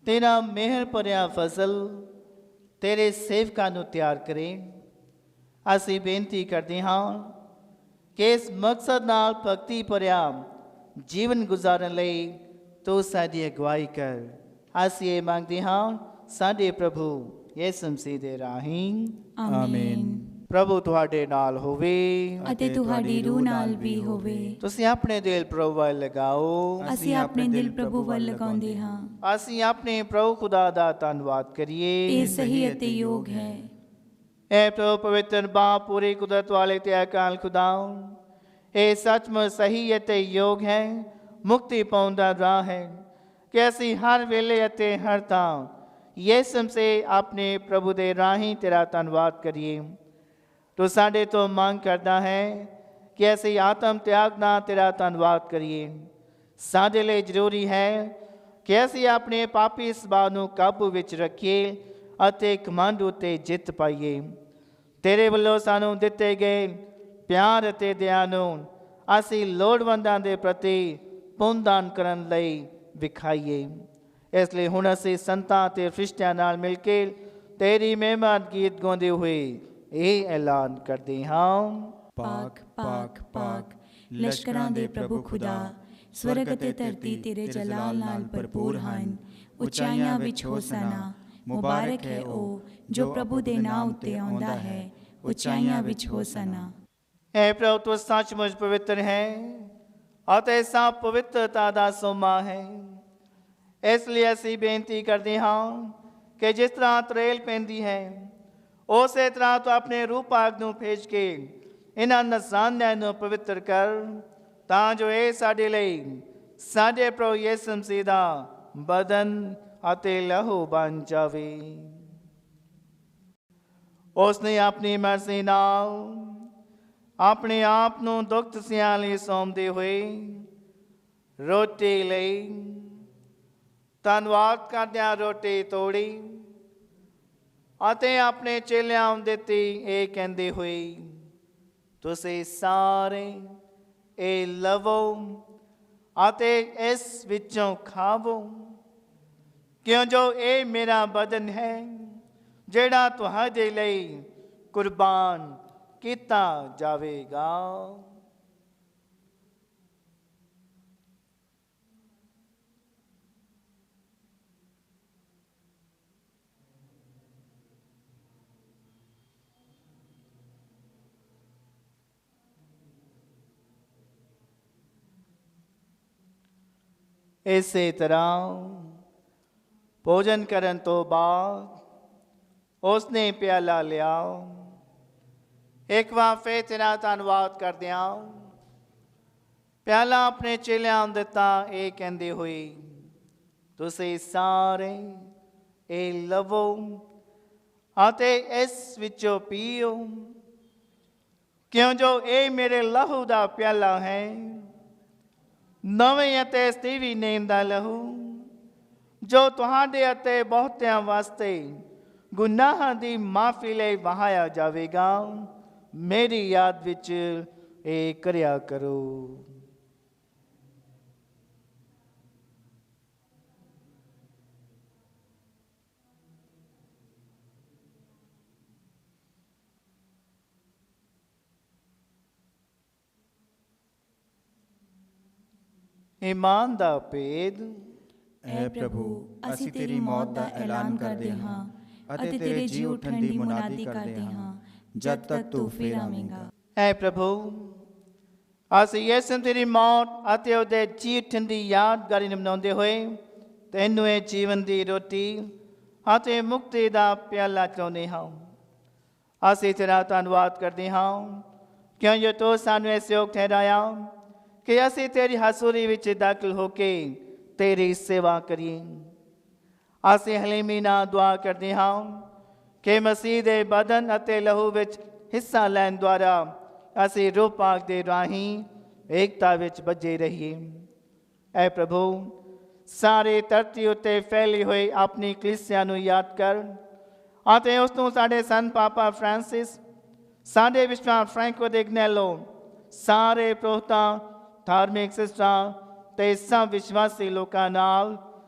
ਤੇਰਾ ਮਿਹਰ ਭਰਿਆ ਫਜ਼ਲ ਤੇਰੇ ਸੇਵਕਾਂ ਨੂੰ ਤਿਆਰ ਕਰੇ। ਅਸੀਂ ਬੇਨਤੀ ਕਰਦੇ ਹਾਂ ਕਿ ਇਸ ਮਕਸਦ ਨਾਲ ਭਗਤੀ ਭਰਿਆ ਜੀਵਨ ਗੁਜ਼ਾਰਨ ਲਈ ਤੂੰ ਸਾਡੀ ਅਗਵਾਈ ਕਰ। ਅਸੀਂ ਇਹ ਮੰਗਦੇ ਹਾਂ ਸਾਡੇ ਪ੍ਰਭੂ ਯਿਸੂ ਮਸੀਹ ਦੇ ਰਾਹੀਂ। ਆਮੀਨ। ਪ੍ਰਭੂ ਤੁਹਾਡੇ ਨਾਲ ਹੋਵੇ ਅਤੇ ਤੁਹਾਡੀ ਰੂਹ ਨਾਲ ਵੀ ਹੋਵੇ। ਤੁਸੀਂ ਆਪਣੇ ਦਿਲ ਪ੍ਰਭੂ ਵੱਲ ਲਗਾਓ। ਅਸੀਂ ਆਪਣੇ ਦਿਲ ਪ੍ਰਭੂ ਵੱਲ ਲਗਾਉਂਦੇ ਹਾਂ। ਅਸੀਂ ਆਪਣੇ ਪ੍ਰਭੂ ਖੁਦਾ ਦਾ ਧੰਨਵਾਦ ਕਰੀਏ। ਇਹ ਸਹੀ ਅਤੇ ਯੋਗ ਹੈ। ਐ ਪ੍ਰਭੂ ਪਵਿੱਤਰ ਬਾਪ ਪੂਰੀ ਕੁਦਰਤ ਵਾਲੇ ਤੇ ਅਕਾਲ ਖੁਦਾ, ਇਹ ਸੱਚਮੁੱਚ ਸਹੀ ਅਤੇ ਯੋਗ ਹੈ, ਮੁਕਤੀ ਪਾਉਣ ਦਾ ਰਾਹ ਹੈ ਕਿ ਅਸੀਂ ਹਰ ਵੇਲੇ ਅਤੇ ਹਰ ਥਾਂ ਯਿਸੂ ਮਸੀਹ ਆਪਣੇ ਪ੍ਰਭੂ ਦੇ ਰਾਹੀਂ ਤੇਰਾ ਧੰਨਵਾਦ ਕਰੀਏ। ਤੂੰ ਸਾਡੇ ਤੋਂ ਮੰਗ ਕਰਦਾ ਹੈ ਕਿ ਅਸੀਂ ਆਤਮ ਤਿਆਗ ਨਾਲ ਤੇਰਾ ਧੰਨਵਾਦ ਕਰੀਏ। ਸਾਡੇ ਲਈ ਜ਼ਰੂਰੀ ਹੈ ਕਿ ਅਸੀਂ ਆਪਣੇ ਪਾਪੀ ਸੁਭਾਅ ਨੂੰ ਕਾਬੂ ਵਿੱਚ ਰੱਖੀਏ ਅਤੇ ਘਮੰਡ ਉੱਤੇ ਜਿੱਤ ਪਾਈਏ। ਤੇਰੇ ਵੱਲੋਂ ਸਾਨੂੰ ਦਿੱਤੇ ਗਏ ਪਿਆਰ ਅਤੇ ਦਇਆ ਨੂੰ ਅਸੀਂ ਲੋੜਵੰਦਾਂ ਦੇ ਪ੍ਰਤੀ ਪੁੰਨਦਾਨ ਕਰਨ ਲਈ ਵਿਖਾਈਏ। ਇਸ ਲਈ ਹੁਣ ਅਸੀਂ ਸੰਤਾਂ ਅਤੇ ਫਰਿਸ਼ਤਿਆਂ ਨਾਲ ਮਿਲ ਕੇ ਤੇਰੀ ਮਹਿਮਾ ਗੀਤ ਗਾਉਂਦੇ ਹੋਏ ਇਹ ਐਲਾਨ ਕਰਦੇ ਹਾਂ। ਪਾਕ ਪਾਕ ਪਾਕ ਲਸ਼ਕਰਾਂ ਦੇ ਪ੍ਰਭੂ ਖੁਦਾ, ਸਵਰਗ ਅਤੇ ਧਰਤੀ ਤੇਰੇ ਜਲਾਲ ਨਾਲ ਭਰਪੂਰ ਹਨ। ਉਚਾਈਆਂ ਵਿੱਚ ਹੋਸਨਾ, ਮੁਬਾਰਕ ਹੈ ਉਹ ਜੋ ਪ੍ਰਭੂ ਦੇ ਨਾਂ ਉੱਤੇ ਆਉਂਦਾ ਹੈ। ਉਚਾਈਆਂ ਵਿੱਚ ਹੋਸਨਾ। ਐ ਪ੍ਰਭੂ ਤੂੰ ਸੱਚਮੁੱਚ ਪਵਿੱਤਰ ਹੈ ਅਤੇ ਸਭ ਪਵਿੱਤਰਤਾ ਦਾ ਸੋਮਾ ਹੈ। ਇਸ ਲਈ ਅਸੀਂ ਬੇਨਤੀ ਕਰਦੇ ਹਾਂ ਕਿ ਜਿਸ ਤਰ੍ਹਾਂ ਤਰੇਲ ਪੈਂਦੀ ਹੈ, ਉਸੇ ਤਰ੍ਹਾਂ ਤੂੰ ਆਪਣੇ ਰੂਹ ਪਾਕ ਨੂੰ ਭੇਜ ਕੇ ਇਹਨਾਂ ਨਜ਼ਾਰਿਆਂ ਨੂੰ ਪਵਿੱਤਰ ਕਰ, ਤਾਂ ਜੋ ਇਹ ਸਾਡੇ ਲਈ ਸਾਡੇ ਪ੍ਰਭੂ ਯਿਸੂ ਮਸੀਹ ਦਾ ਬਦਨ ਅਤੇ ਲਹੂ ਬਣ ਜਾਵੇ। ਉਸਨੇ ਆਪਣੀ ਮਰਜ਼ੀ ਨਾਲ ਆਪਣੇ ਆਪ ਨੂੰ ਦੁੱਖ ਤਸੀਆਂ ਲਈ ਸੌਂਪਦੇ ਹੋਏ ਰੋਟੀ ਲਈ ਧੰਨਵਾਦ ਕਰਦਿਆਂ ਰੋਟੀ ਤੋੜੀ ਅਤੇ ਆਪਣੇ ਚੇਲਿਆਂ ਨੂੰ ਦਿੱਤੀ, ਇਹ ਕਹਿੰਦੇ ਹੋਏ, ਤੁਸੀਂ ਸਾਰੇ ਇਹ ਲਵੋ ਅਤੇ ਇਸ ਵਿੱਚੋਂ ਖਾਵੋ, ਕਿਉਂ ਜੋ ਇਹ ਮੇਰਾ ਬਦਨ ਹੈ ਜਿਹੜਾ ਤੁਹਾਡੇ ਲਈ ਕੁਰਬਾਨ ਕੀਤਾ ਜਾਵੇਗਾ। ਇਸੇ ਤਰ੍ਹਾਂ ਭੋਜਨ ਕਰਨ ਤੋਂ ਬਾਅਦ ਉਸਨੇ ਪਿਆਲਾ ਲਿਆ, ਇੱਕ ਵਾਰ ਫਿਰ ਤੇਰਾ ਧੰਨਵਾਦ ਕਰਦਿਆਂ ਪਿਆਲਾ ਆਪਣੇ ਚੇਲਿਆਂ ਨੂੰ ਦਿੱਤਾ, ਇਹ ਕਹਿੰਦੇ ਹੋਏ, ਤੁਸੀਂ ਸਾਰੇ ਇਹ ਲਵੋ ਅਤੇ ਇਸ ਵਿੱਚੋਂ ਪੀਓ, ਕਿਉਂ ਜੋ ਇਹ ਮੇਰੇ ਲਹੂ ਦਾ ਪਿਆਲਾ ਹੈ, ਨਵੇਂ ਅਤੇ ਸਥਿਰ ਨੇਮ ਦਾ ਲਹੂ, ਜੋ ਤੁਹਾਡੇ ਅਤੇ ਬਹੁਤਿਆਂ ਵਾਸਤੇ ਗੁਨਾਹਾਂ ਦੀ ਮਾਫੀ ਲਈ ਵਹਾਇਆ ਜਾਵੇਗਾ। ਮੇਰੀ ਯਾਦ ਵਿੱਚ ਇਹ ਕਰਿਆ ਕਰੋ। ਈਮਾਨ ਦਾ ਭੇਦ। ਐ ਪ੍ਰਭੂ, ਅਸੀਂ ਤੇਰੀ ਮੌਤ ਦਾ ਐਲਾਨ ਕਰਦੇ ਹਾਂ ਅਤੇ ਤੇਰੇ ਜੀ ਉੱਠਣ ਦੀ ਮੁਨਾਦੀ ਕਰਦੇ ਹਾਂ ਜਦ ਤੱਕ ਤੂੰ ਫਿਰ ਆਵੇਂਗਾ। ਐ ਪ੍ਰਭੂ, ਅਸੀਂ ਯਿਸੂ ਤੇਰੀ ਮੌਤ ਅਤੇ ਉਹਦੇ ਜੀ ਉੱਠਣ ਦੀ ਯਾਦਗਾਰੀ ਮਨਾਉਂਦੇ ਹੋਏ ਤੈਨੂੰ ਇਹ ਜੀਵਨ ਦੀ ਰੋਟੀ ਅਤੇ ਮੁਕਤੀ ਦਾ ਪਿਆਲਾ ਚਾਹੁੰਦੇ ਹਾਂ। ਅਸੀਂ ਤੇਰਾ ਧੰਨਵਾਦ ਕਰਦੇ ਹਾਂ ਕਿਉਂ ਜੋ ਤੂੰ ਸਾਨੂੰ ਇਸ ਯੋਗ ਠਹਿਰਾਇਆ ਕਿ ਅਸੀਂ ਤੇਰੀ ਹਜ਼ੂਰੀ ਵਿੱਚ ਦਾਖਲ ਹੋ ਕੇ ਤੇਰੀ ਸੇਵਾ ਕਰੀਏ। ਅਸੀਂ ਹਲੀਮੀ ਨਾਲ ਦੁਆ ਕਰਦੇ ਹਾਂ ਕਿ ਮਸੀਹ ਦੇ ਬਦਨ ਅਤੇ ਲਹੂ ਵਿੱਚ ਹਿੱਸਾ ਲੈਣ ਦੁਆਰਾ ਅਸੀਂ ਰੂਹ ਪਾਕ ਦੇ ਰਾਹੀਂ ਏਕਤਾ ਵਿੱਚ ਬੱਝੇ ਰਹੀਏ। ਐ ਪ੍ਰਭੂ, ਸਾਰੇ ਧਰਤੀ ਉੱਤੇ ਫੈਲੀ ਹੋਈ ਆਪਣੀ ਕਲੀਸਿਆ ਨੂੰ ਯਾਦ ਕਰ ਅਤੇ ਉਸ ਨੂੰ ਸਾਡੇ ਸੰਤ ਪਾਪਾ ਫਰਾਂਸਿਸ, ਸਾਡੇ ਵਿਸ਼ਵਾਸ ਫ੍ਰੈਂਕੋ ਦੇ ਗਨੈਲੋ, ਸਾਰੇ ਪ੍ਰੋਹਤਾਂ, ਧਾਰਮਿਕ ਸਿਸਟਰਾਂ ਤੇ ਸਭ ਵਿਸ਼ਵਾਸੀ ਲੋਕਾਂ ਨਾਲ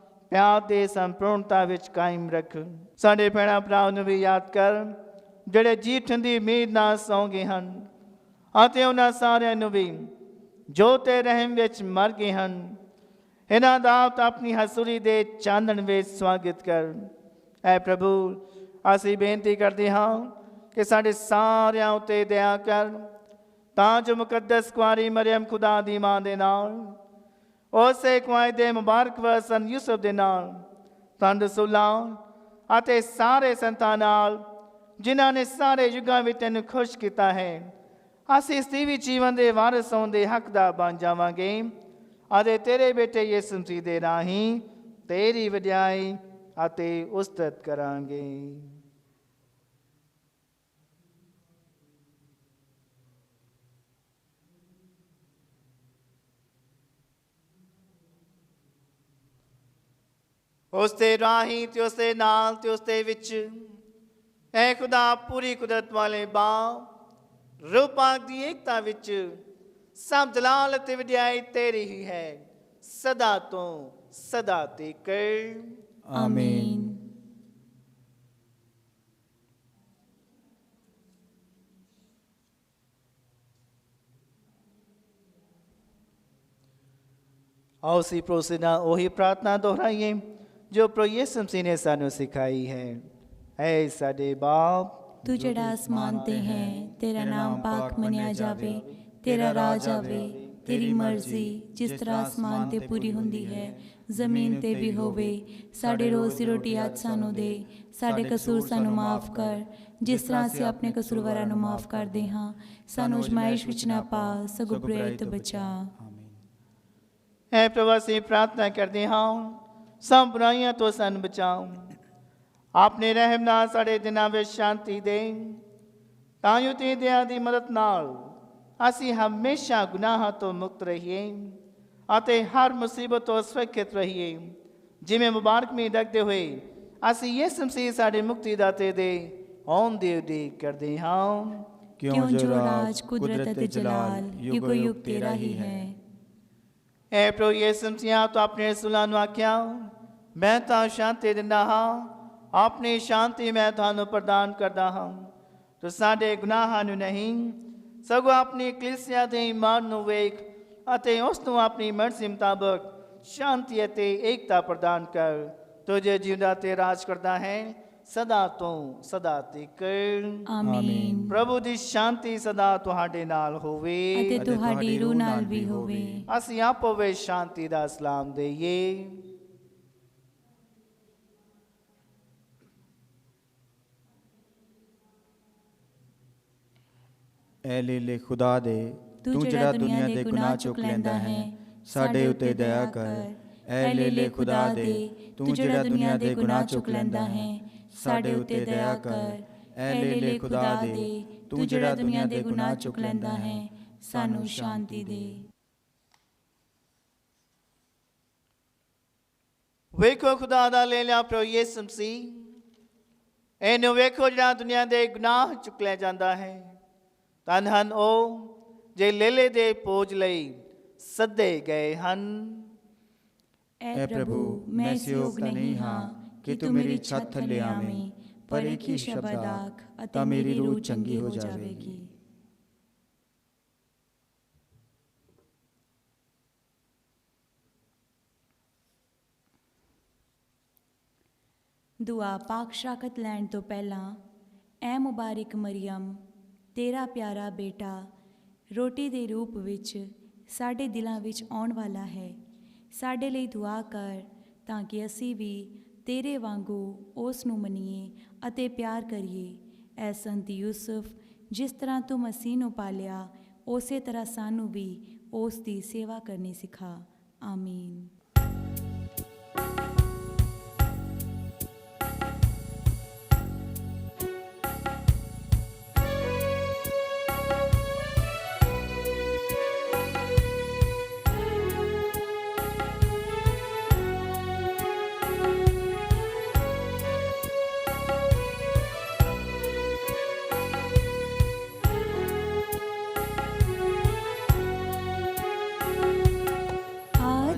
ਪਿਆਰ ਦੇ ਸੰਪੂਰਨਤਾ ਵਿੱਚ ਕਾਇਮ ਰੱਖ। ਸਾਡੇ ਭੈਣਾਂ ਭਰਾਵਾਂ ਨੂੰ ਵੀ ਯਾਦ ਕਰ ਜਿਹੜੇ ਜੀ ਉੱਠਣ ਦੀ ਉਮੀਦ ਨਾਲ ਸੌਂ ਗਏ ਹਨ ਅਤੇ ਉਹਨਾਂ ਸਾਰਿਆਂ ਨੂੰ ਵੀ ਜੋ ਤੇ ਰਹਿਮ ਵਿੱਚ ਮਰ ਗਏ ਹਨ, ਇਹਨਾਂ ਦਾ ਆਪਣੀ ਹਜ਼ੂਰੀ ਦੇ ਚਾਨਣ ਵਿੱਚ ਸਵਾਗਤ ਕਰ। ਐ ਪ੍ਰਭੂ ਅਸੀਂ ਬੇਨਤੀ ਕਰਦੇ ਹਾਂ ਕਿ ਸਾਡੇ ਸਾਰਿਆਂ ਉੱਤੇ ਦਇਆ ਕਰ, ਤਾਂ ਜੋ ਮੁਕੱਦਸ ਕੁਆਰੀ ਮਰੀਅਮ ਖੁਦਾ ਦੀ ਮਾਂ ਦੇ ਨਾਲ, ਉਸੇ ਕੁਆਰੀ ਦੇ ਮੁਬਾਰਕ ਵਸਨ ਯੂਸਫ ਦੇ ਨਾਲ, ਧੰਨ ਰਸੂਲਾਂ ਅਤੇ ਸਾਰੇ ਸੰਤਾਂ ਨਾਲ, ਜਿਨ੍ਹਾਂ ਨੇ ਸਾਰੇ ਯੁੱਗਾਂ ਵਿੱਚ ਤੈਨੂੰ ਖੁਸ਼ ਕੀਤਾ ਹੈ, ਅਸੀਂ ਇਸ ਦੀ ਵੀ ਜੀਵਨ ਦੇ ਵਾਰਿਸ ਹੋਣ ਦੇ ਹੱਕਦਾਰ ਬਣ ਜਾਵਾਂਗੇ ਅਤੇ ਤੇਰੇ ਬੇਟੇ ਯਿਸੂ ਮਸੀਹ ਦੇ ਰਾਹੀਂ ਤੇਰੀ ਵਡਿਆਈ ਅਤੇ ਉਸਤਤ ਕਰਾਂਗੇ। ਉਸ ਦੇ ਰਾਹੀਂ ਤੇ ਉਸ ਦੇ ਨਾਲ ਤੇ ਉਸ ਦੇ ਵਿੱਚ ਐ ਖੁਦਾ ਪੂਰੀ ਕੁਦਰਤ ਵਾਲੇ ਬਾਪ ਰੂਹ ਪਾਕ ਦੀ ਏਕਤਾ ਵਿੱਚ ਸਭ ਜਲਾਲ ਅਤੇ ਵਡਿਆਈ ਤੇਰੀ ਹੀ ਹੈ, ਸਦਾ ਤੋਂ ਸਦਾ ਤੀਕ। ਆਮੀਨ। ਆਓ ਅਸੀਂ ਭਰੋਸੇ ਨਾਲ ਉਹੀ ਪ੍ਰਾਰਥਨਾ ਦੁਹਰਾਈਏ ਜੋ ਪ੍ਰਭੂ ਯਿਸੂ ਮਸੀਹ ਨੇ ਸਾਨੂੰ ਸਿਖਾਈ ਹੈ। ਐ ਸਾਡੇ ਬਾਪ, ਤੂੰ ਜਿਹੜਾ ਅਸਮਾਨ ਤੇ ਹੈ, ਤੇਰਾ ਨਾਮ ਪਾਕ ਮੰਨਿਆ ਜਾਵੇ, ਤੇਰਾ ਰਾਜ ਆਵੇ, ਤੇਰੀ ਮਰਜ਼ੀ ਜਿਸ ਤਰ੍ਹਾਂ ਅਸਮਾਨ ਤੇ ਪੂਰੀ ਹੁੰਦੀ ਹੈ ਜ਼ਮੀਨ ਤੇ ਵੀ ਹੋਵੇ। ਸਾਡੇ ਰੋਜ਼ ਦੀ ਰੋਟੀ ਅੱਜ ਸਾਨੂੰ ਦੇ, ਸਾਡੇ ਕਸੂਰ ਸਾਨੂੰ ਮਾਫ ਕਰ, ਜਿਸ ਤਰ੍ਹਾਂ ਅਸੀਂ ਆਪਣੇ ਕਸੂਰਵਾਰਾਂ ਨੂੰ ਮਾਫ ਕਰਦੇ ਹਾਂ। ਸਾਨੂੰ ਅਜ਼ਮਾਇਸ਼ ਵਿੱਚ ਨਾ ਪਾ, ਸਗੋਂ ਬੁਰਾਈ ਤੋਂ ਬਚਾ। ਐ ਪ੍ਰਭੂ ਅਸੀਂ ਪ੍ਰਾਰਥਨਾ ਕਰਦੇ ਹਾਂ, ਸਭ ਬੁਰਾਈਆਂ ਤੋਂ ਸਾਨੂੰ ਬਚਾਓ। ਆਪਣੇ ਰਹਿਮ ਨਾਲ ਸਾਡੇ ਦਿਨਾਂ ਵਿੱਚ ਸ਼ਾਂਤੀ ਦੇ, ਤਾਂ ਜੋ ਤੇਰੀ ਦਇਆ ਦੀ ਮਦਦ ਨਾਲ ਅਸੀਂ ਹਮੇਸ਼ਾ ਗੁਨਾਹਾਂ ਤੋਂ ਮੁਕਤ ਰਹੀਏ ਅਤੇ ਹਰ ਮੁਸੀਬਤ ਤੋਂ ਸੁਰੱਖਿਅਤ ਰਹੀਏ। ਜਿਵੇਂ ਮੁਬਾਰਕ ਮੀਂਹ ਡਿੱਗਦੇ ਹੋਏ ਅਸੀਂ ਯਿਸੂ ਮਸੀਹ ਸਾਡੇ ਮੁਕਤੀ ਦਾਤੇ ਦੇ ਆਉਣ ਦੀ ਉਡੀਕ ਕਰਦੇ ਹਾਂ। ਕਿਉਂ ਜੋ ਰਾਜ, ਕੁਦਰਤ ਅਤੇ ਜਲਾਲ ਯੁਗੋ ਯੁਗ ਤੇਰਾ ਹੀ ਹੈ। ਐ ਪ੍ਰਭੂ ਯਿਸੂ ਮਸੀਹ ਤੋਂ ਆਪਣੇ ਰਸੂਲਾਂ ਨੂੰ ਆਖਿਆ, ਮੈਂ ਤਾਂ ਸ਼ਾਂਤੀ ਦਿੰਦਾ ਹਾਂ, ਆਪਣੀ ਸ਼ਾਂਤੀ ਮੈਂ ਤੁਹਾਨੂੰ ਪ੍ਰਦਾਨ ਕਰਦਾ ਹਾਂ। ਤੂੰ ਸਾਡੇ ਗੁਨਾਹਾਂ ਨੂੰ ਨਹੀਂ, ਸਗੋਂ ਆਪਣੀ ਕਲੀਸਿਆ ਦੇ ਈਮਾਨ ਨੂੰ ਵੇਖ ਅਤੇ ਉਸ ਨੂੰ ਆਪਣੀ ਮਰਜ਼ੀ ਮੁਤਾਬਕ ਸ਼ਾਂਤੀ ਅਤੇ ਏਕਤਾ ਪ੍ਰਦਾਨ ਕਰ। ਤੂੰ ਜੋ ਜਿਉਂਦਾ ਤੇ ਰਾਜ ਕਰਦਾ ਹੈ ਸਦਾ ਤੋਂ ਸਦਾ ਤੀਕ। ਆਮੀਨ। ਪ੍ਰਭੂ ਦੀ ਸ਼ਾਂਤੀ ਸਦਾ ਤੁਹਾਡੇ ਨਾਲ ਹੋਵੇ ਅਤੇ ਤੁਹਾਡੀ ਰੂਹ ਨਾਲ ਵੀ ਹੋਵੇ। ਅਸੀਂ ਆਪੋ ਵਿੱਚ ਸ਼ਾਂਤੀ ਦਾ ਸਲਾਮ ਦੇਈਏ। ਐ ਲੀਲੇ ਖੁਦਾ ਦੇ, ਤੂੰ ਜਿਹੜਾ ਦੁਨੀਆ ਦੇ ਗੁਨਾਹ ਚੁੱਕ ਲੈਂਦਾ ਹੈ, ਸਾਡੇ ਉੱਤੇ ਦਇਆ ਕਰ। ਐ ਲੀਲੇ ਖੁਦਾ ਦੇ, ਤੂੰ ਜਿਹੜਾ ਦੁਨੀਆ ਦੇ ਗੁਨਾਹ ਚੁੱਕ ਲੈਂਦਾ ਹੈ, ਸਾਡੇ ਉੱਤੇ ਦਇਆ ਕਰ। ਐ ਲੀਲੇ ਖੁਦਾ ਦੇ, ਤੂੰ ਜਿਹੜਾ ਦੁਨੀਆ ਦੇ ਗੁਨਾਹ ਚੁੱਕ ਲੈਂਦਾ ਹੈ, ਸਾਨੂੰ ਸ਼ਾਂਤੀ ਦੇ। ਵੇਖੋ ਖੁਦਾ ਦਾ ਲੈ ਲਿਆ ਪ੍ਰਭੂ ਯਿਸੂ ਮਸੀਹ, ਇਹਨੂੰ ਵੇਖੋ ਜਿਹੜਾ ਦੁਨੀਆ ਦੇ ਗੁਨਾਹ ਚੁੱਕ ਲੈ ਜਾਂਦਾ ਹੈ। ਧੰਨ ਹਨ ਉਹ ਜੇ ਲੇਲੇ ਦੇ ਪੋਜ ਲਈ ਸੱਦੇ ਗਏ ਹਨ। ਐ ਪ੍ਰਭੂ, ਮੈਂ ਇਸ ਯੋਗ ਨਹੀਂ ਹਾਂ ਕਿ ਤੂੰ ਮੇਰੀ ਛੱਤ ਥੱਲੇ ਆਵੇਂ, ਪਰ ਇੱਕ ਹੀ ਸ਼ਬਦ ਆਖ ਅਤੇ ਮੇਰੀ ਰੂਹ ਚੰਗੀ ਹੋ ਜਾਵੇਗੀ। ਦੁਆ ਪਾਕ ਸ਼ਰਾਕਤ ਲੈਣ ਤੋਂ ਪਹਿਲਾਂ, ਐ ਮੁਬਾਰਕ ਮਰੀਅਮ, ਤੇਰਾ ਪਿਆਰਾ ਬੇਟਾ ਰੋਟੀ ਦੇ ਰੂਪ ਵਿੱਚ ਸਾਡੇ ਦਿਲਾਂ ਵਿੱਚ ਆਉਣ ਵਾਲਾ ਹੈ। ਸਾਡੇ ਲਈ ਦੁਆ ਕਰ ਤਾਂ ਕਿ ਅਸੀਂ ਵੀ ਤੇਰੇ ਵਾਂਗੂ ਉਸ ਨੂੰ ਮੰਨੀਏ ਅਤੇ ਪਿਆਰ ਕਰੀਏ। ਐ ਸੰਤ ਯੂਸਫ, ਜਿਸ ਤਰ੍ਹਾਂ ਤੂੰ ਮਸੀਹ ਨੂੰ ਪਾਲਿਆ, ਉਸੇ ਤਰ੍ਹਾਂ ਸਾਨੂੰ ਵੀ ਉਸ ਦੀ ਸੇਵਾ ਕਰਨੀ ਸਿਖਾ। ਆਮੀਨ।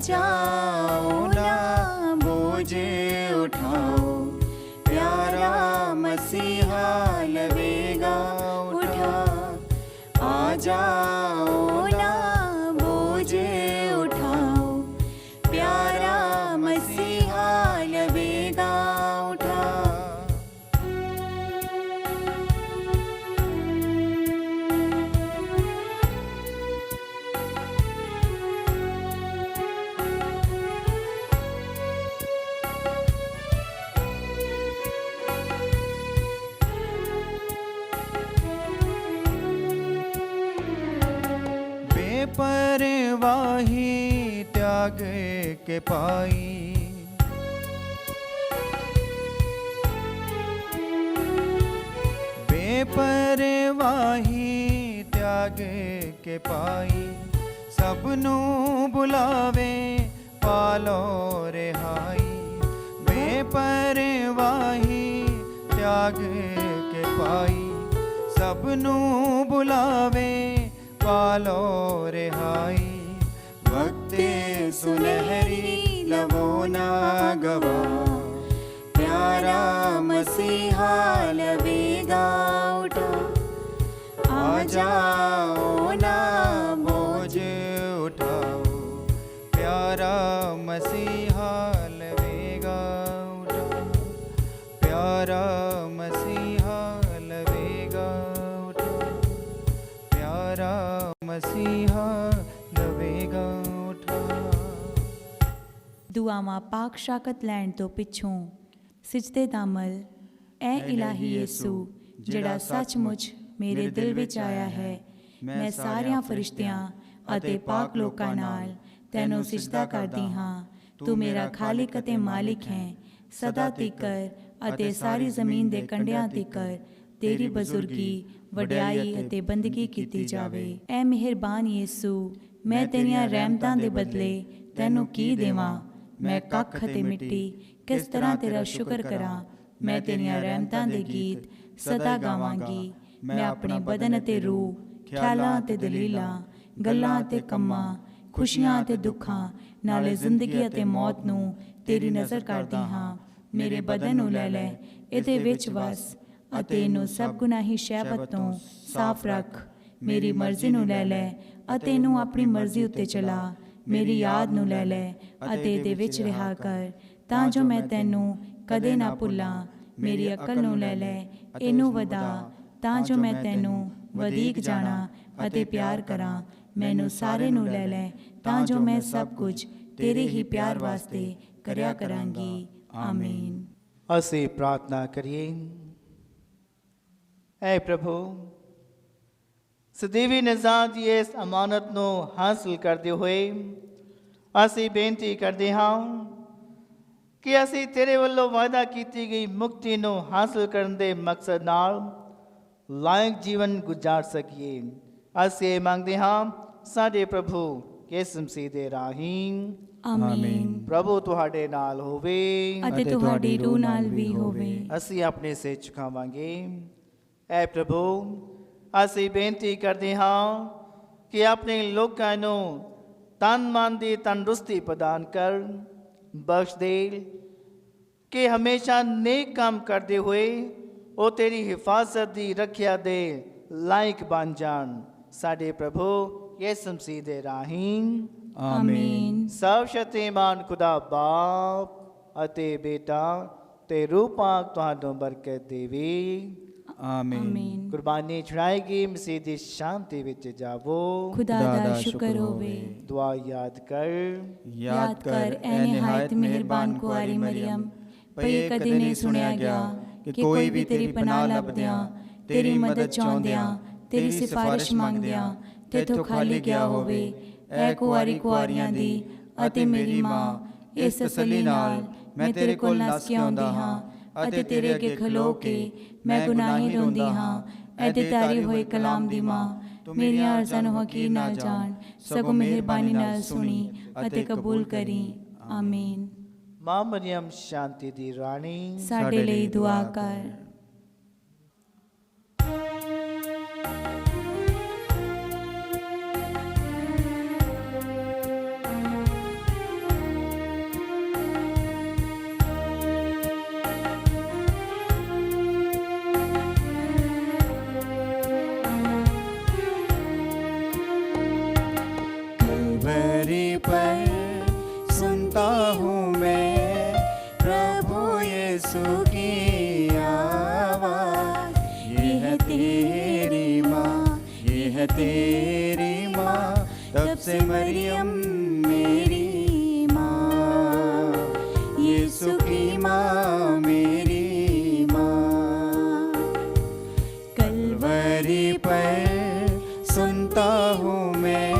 जाओ ना बोझ उठाओ, प्यारा मसीहा लवेगा उठा। आ जाओ ना बोझ उठाओ, प्यारा मसीहा लवेगा उठा। वाही त्याग के पाई। बेपरवाही त्याग के पाई, सबनू बुलावे पालो रिहाई। बेपरवाही त्याग के पाई, सबनू बुलावे पालो रिहाई। भक्ति सुनहरी लवो ना गवा, प्यारा मसीहा लवेगा उठो। आ जाओ ना बोझ उठाओ, प्यारा मसीहा लवेगा उठो। प्यारा मसीहा लवेगा उठो, प्यारा मसीहा लवेगा उठो। ਦੁਆਵਾਂ ਪਾਕ ਸ਼ਾਕਤ ਲੈਣ ਤੋਂ ਪਿੱਛੋਂ ਸਿਜਦੇ ਦਾ ਅਮਲ। ਐ ਇਲਾਹੀ ਯੇਸੂ ਜਿਹੜਾ ਸੱਚਮੁੱਚ ਮੇਰੇ ਦਿਲ ਵਿੱਚ ਆਇਆ ਹੈ, ਮੈਂ ਸਾਰਿਆਂ ਫਰਿਸ਼ਤਿਆਂ ਅਤੇ ਪਾਕ ਲੋਕਾਂ ਨਾਲ ਤੈਨੂੰ ਸਿਜਦਾ ਕਰਦੀ ਹਾਂ। ਤੂੰ ਮੇਰਾ ਖਾਲਿਕ ਅਤੇ ਮਾਲਿਕ ਹੈ। ਸਦਾ ਤੀਕਰ ਅਤੇ ਸਾਰੀ ਜ਼ਮੀਨ ਦੇ ਕੰਢਿਆਂ ਤੀਕਰ ਤੇਰੀ ਬਜ਼ੁਰਗੀ, ਵਡਿਆਈ ਅਤੇ ਬੰਦਗੀ ਕੀਤੀ ਜਾਵੇ। ਐ ਮਿਹਰਬਾਨ ਯੇਸੂ, ਮੈਂ ਤੇਰੀਆਂ ਰਹਿਮਤਾਂ ਦੇ ਬਦਲੇ ਤੈਨੂੰ ਕੀ ਦੇਵਾਂ। ਮੈਂ ਕੱਖ ਅਤੇ ਮਿੱਟੀ, ਕਿਸ ਤਰ੍ਹਾਂ ਤੇਰਾ ਸ਼ੁਕਰ ਕਰਾਂ। ਮੈਂ ਤੇਰੀਆਂ ਰਹਿਮਤਾਂ ਦੇ ਗੀਤ ਸਦਾ ਗਾਵਾਂਗੀ। ਮੈਂ ਆਪਣੇ ਬਦਨ ਅਤੇ ਰੂਹ, ਖਿਆਲਾਂ ਅਤੇ ਦਲੀਲਾਂ, ਗੱਲਾਂ ਅਤੇ ਕੰਮਾਂ, ਖੁਸ਼ੀਆਂ ਅਤੇ ਦੁੱਖਾਂ, ਨਾਲੇ ਜ਼ਿੰਦਗੀ ਅਤੇ ਮੌਤ ਨੂੰ ਤੇਰੀ ਨਜ਼ਰ ਕਰਦੀ ਹਾਂ। ਮੇਰੇ ਬਦਨ ਨੂੰ ਲੈ ਲੈ, ਇਹਦੇ ਵਿੱਚ ਵਸ ਅਤੇ ਇਹਨੂੰ ਸਭ ਗੁਨਾਹੀ ਸ਼ਹਿਵਤ ਤੋਂ ਸਾਫ਼ ਰੱਖ। ਮੇਰੀ ਮਰਜ਼ੀ ਨੂੰ ਲੈ ਲੈ ਅਤੇ ਇਹਨੂੰ ਆਪਣੀ ਮਰਜ਼ੀ ਉੱਤੇ ਚਲਾ। ਮੇਰੀ ਯਾਦ ਨੂੰ ਲੈ ਲੈ ਅਤੇ ਇਹਦੇ ਵਿੱਚ ਰਿਹਾ ਕਰ, ਤਾਂ ਜੋ ਮੈਂ ਤੈਨੂੰ ਕਦੇ ਨਾ ਭੁੱਲਾਂ। ਮੇਰੀ ਅਕਲ ਨੂੰ ਲੈ ਲੈ, ਇਹਨੂੰ ਵਧਾ, ਤਾਂ ਜੋ ਮੈਂ ਤੈਨੂੰ ਵਧੀਕ ਜਾਣਾ ਅਤੇ ਪਿਆਰ ਕਰਾਂ। ਮੈਨੂੰ ਸਾਰੇ ਨੂੰ ਲੈ ਲੈ, ਤਾਂ ਜੋ ਮੈਂ ਸਭ ਕੁਝ ਤੇਰੇ ਹੀ ਪਿਆਰ ਵਾਸਤੇ ਕਰਿਆ ਕਰਾਂਗੀ। ਆਮੀਨ। ਅਸੀਂ ਪ੍ਰਾਰਥਨਾ ਕਰੀਏ। ਐ ਪ੍ਰਭੂ, ਸਦੀਵੀ ਨਿਜ਼ਾਮ ਦੀ ਇਸ ਅਮਾਨਤ ਨੂੰ ਹਾਸਲ ਕਰਦੇ ਹੋਏ ਅਸੀਂ ਬੇਨਤੀ ਕਰਦੇ ਹਾਂ ਕਿ ਅਸੀਂ ਤੇਰੇ ਵੱਲੋਂ ਵਾਅਦਾ ਕੀਤੀ ਗਈ ਮੁਕਤੀ ਨੂੰ ਹਾਸਲ ਕਰਨ ਦੇ ਮਕਸਦ ਨਾਲ ਲਾਇਕ ਜੀਵਨ ਗੁਜ਼ਾਰ ਸਕੀਏ। ਅਸੀਂ ਇਹ ਮੰਗਦੇ ਹਾਂ ਸਾਡੇ ਪ੍ਰਭੂ ਯਿਸੂ ਮਸੀਹ ਦੇ ਰਾਹੀਂ। ਆਮੀਨ। ਪ੍ਰਭੂ ਤੁਹਾਡੇ ਨਾਲ ਹੋਵੇ ਅਤੇ ਤੁਹਾਡੀ ਰੂਹ ਨਾਲ ਵੀ ਹੋਵੇ। ਅਸੀਂ ਆਪਣੇ ਸਿਰ ਝੁਕਾਵਾਂਗੇ। ਐ ਪ੍ਰਭੂ, ਅਸੀਂ ਬੇਨਤੀ ਕਰਦੇ ਹਾਂ ਕਿ ਆਪਣੇ ਲੋਕਾਂ ਨੂੰ ਤਨ ਮਨ ਦੀ ਤੰਦਰੁਸਤੀ ਪ੍ਰਦਾਨ ਕਰ, ਬਖਸ਼ ਦੇ ਕਿ ਹਮੇਸ਼ਾ ਨੇਕ ਕੰਮ ਕਰਦੇ ਹੋਏ ਉਹ ਤੇਰੀ ਹਿਫਾਜ਼ਤ ਦੀ ਰੱਖਿਆ ਦੇ ਲਾਇਕ ਬਣ ਜਾਣ। ਸਾਡੇ ਪ੍ਰਭੂ ਯਿਸੂ ਮਸੀਹ ਦੇ ਰਾਹੀਂ। ਆਮੀਨ। ਸਭ ਸ਼ਕਤੀਮਾਨ ਖੁਦਾ ਬਾਪ ਅਤੇ ਬੇਟਾ ਤੇ ਰੂਹ ਪਾਕ ਤੁਹਾਨੂੰ ਬਰਕਤ ਦੇਵੇ। ਆਮੀਨ। ਕੁਰਬਾਨੀ ਚੜਾਏਗੀ, ਮਸੀਹ ਦੀ ਸ਼ਾਂਤੀ ਵਿੱਚ ਜਾਵੋ। ਖੁਦਾ ਦਾ ਸ਼ੁਕਰ ਹੋਵੇ। ਦੁਆ ਯਾਦ ਕਰ। ਯਾਦ ਕਰ ਐ ਨਿਹਾਇਤ ਮਿਹਰਬਾਨ ਕੁਆਰੀ ਮਰੀਮ, ਭਈ ਕਦੇ ਨਹੀਂ ਸੁਣਿਆ ਗਿਆ ਕਿ ਕੋਈ ਵੀ ਤੇਰੀ ਪਨਾਹ ਲੱਭਦਿਆਂ, ਤੇਰੀ ਮਦਦ ਚਾਹੁੰਦਿਆਂ, ਤੇਰੀ ਸਿਫਾਰਿਸ਼ ਮੰਗਦਿਆਂ ਤੇਥੋਂ ਖਾਲੀ ਗਿਆ ਹੋਵੇ। ਐ ਕੁਆਰੀ ਕੁਆਰੀਆਂ ਦੀ ਅਤੇ ਮੇਰੀ ਮਾਂ, ਇਸ ਤਸੱਲੀ ਨਾਲ ਮੈਂ ਤੇਰੇ ਕੋਲ ਨੱਸ ਕੇ ਆਉਂਦੀ ਹਾਂ ਅਤੇ ਤੇਰੇ ਅੱਗੇ ਖਲੋ ਕੇ ਮੈਂ ਗੁਨਾਹੀ ਰੋਂਦੀ ਹਾਂ। ਐ ਦਿੱਤਾਰੇ ਹੋਏ ਕਲਾਮ ਦੀ ਮਾਂ, ਮੇਰੀਆਂ ਅਰਜ਼ਾਂ ਨੂੰ ਹਕੀਰ ਨਾ ਜਾਣ, ਸਗੋਂ ਮਿਹਰਬਾਨੀ ਨਾਲ ਸੁਣੀ ਅਤੇ ਕਬੂਲ ਕਰੀ। ਆਮੀਨ। ਮਾਂ ਮਰੀਮ ਸ਼ਾਂਤੀ ਦੀ ਰਾਣੀ, ਸਾਡੇ ਲਈ ਦੁਆ ਕਰ। कलवरी पर सुनता हूँ मैं प्रभु यीशु की आवाज़। ये है तेरी माँ, ये है तेरी माँ, तब से मरियम मेरी माँ, यीशु की माँ मेरी माँ। कलवरी पर सुनता हूँ मैं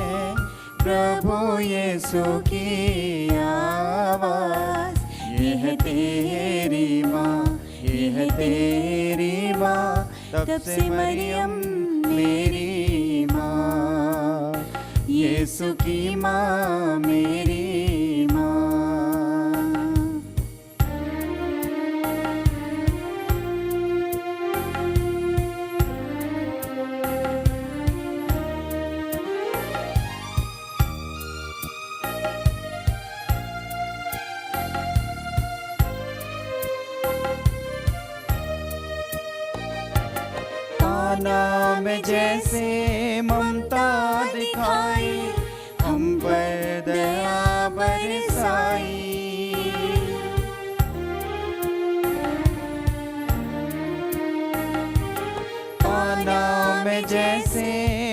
प्रभु यीशु की आवाज़, ये है तेरी माँ, ये है तेरी माँ, तब से मरियम मेरी माँ, यीशु की माँ मेरी माँ। काना में जैसे ममता दिखाई, हम पर दया बरसाई। काना में जैसे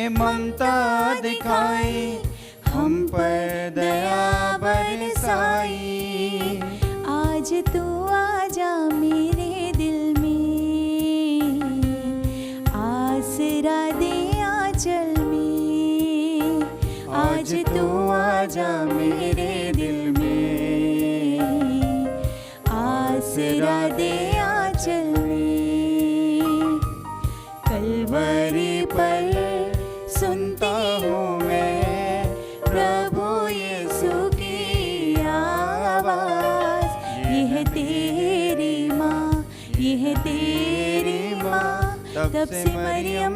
ममता दिखाई, हम पर दया बरसाई। आज तू आजा मेरे दिल में, आसरा दे आंचल में। आज तू आजा मेरे दिल में, आसरा दे आंचल में। कलवरी पर सुनती हूँ मैं प्रभु यीशु की आवाज़, ये है तेरी माँ, ये है तेरी माँ, तब से मरियम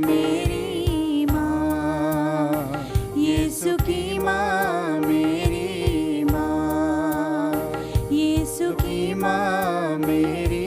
मेरी माँ, यीशु की माँ मेरी माँ, यीशु की माँ मेरी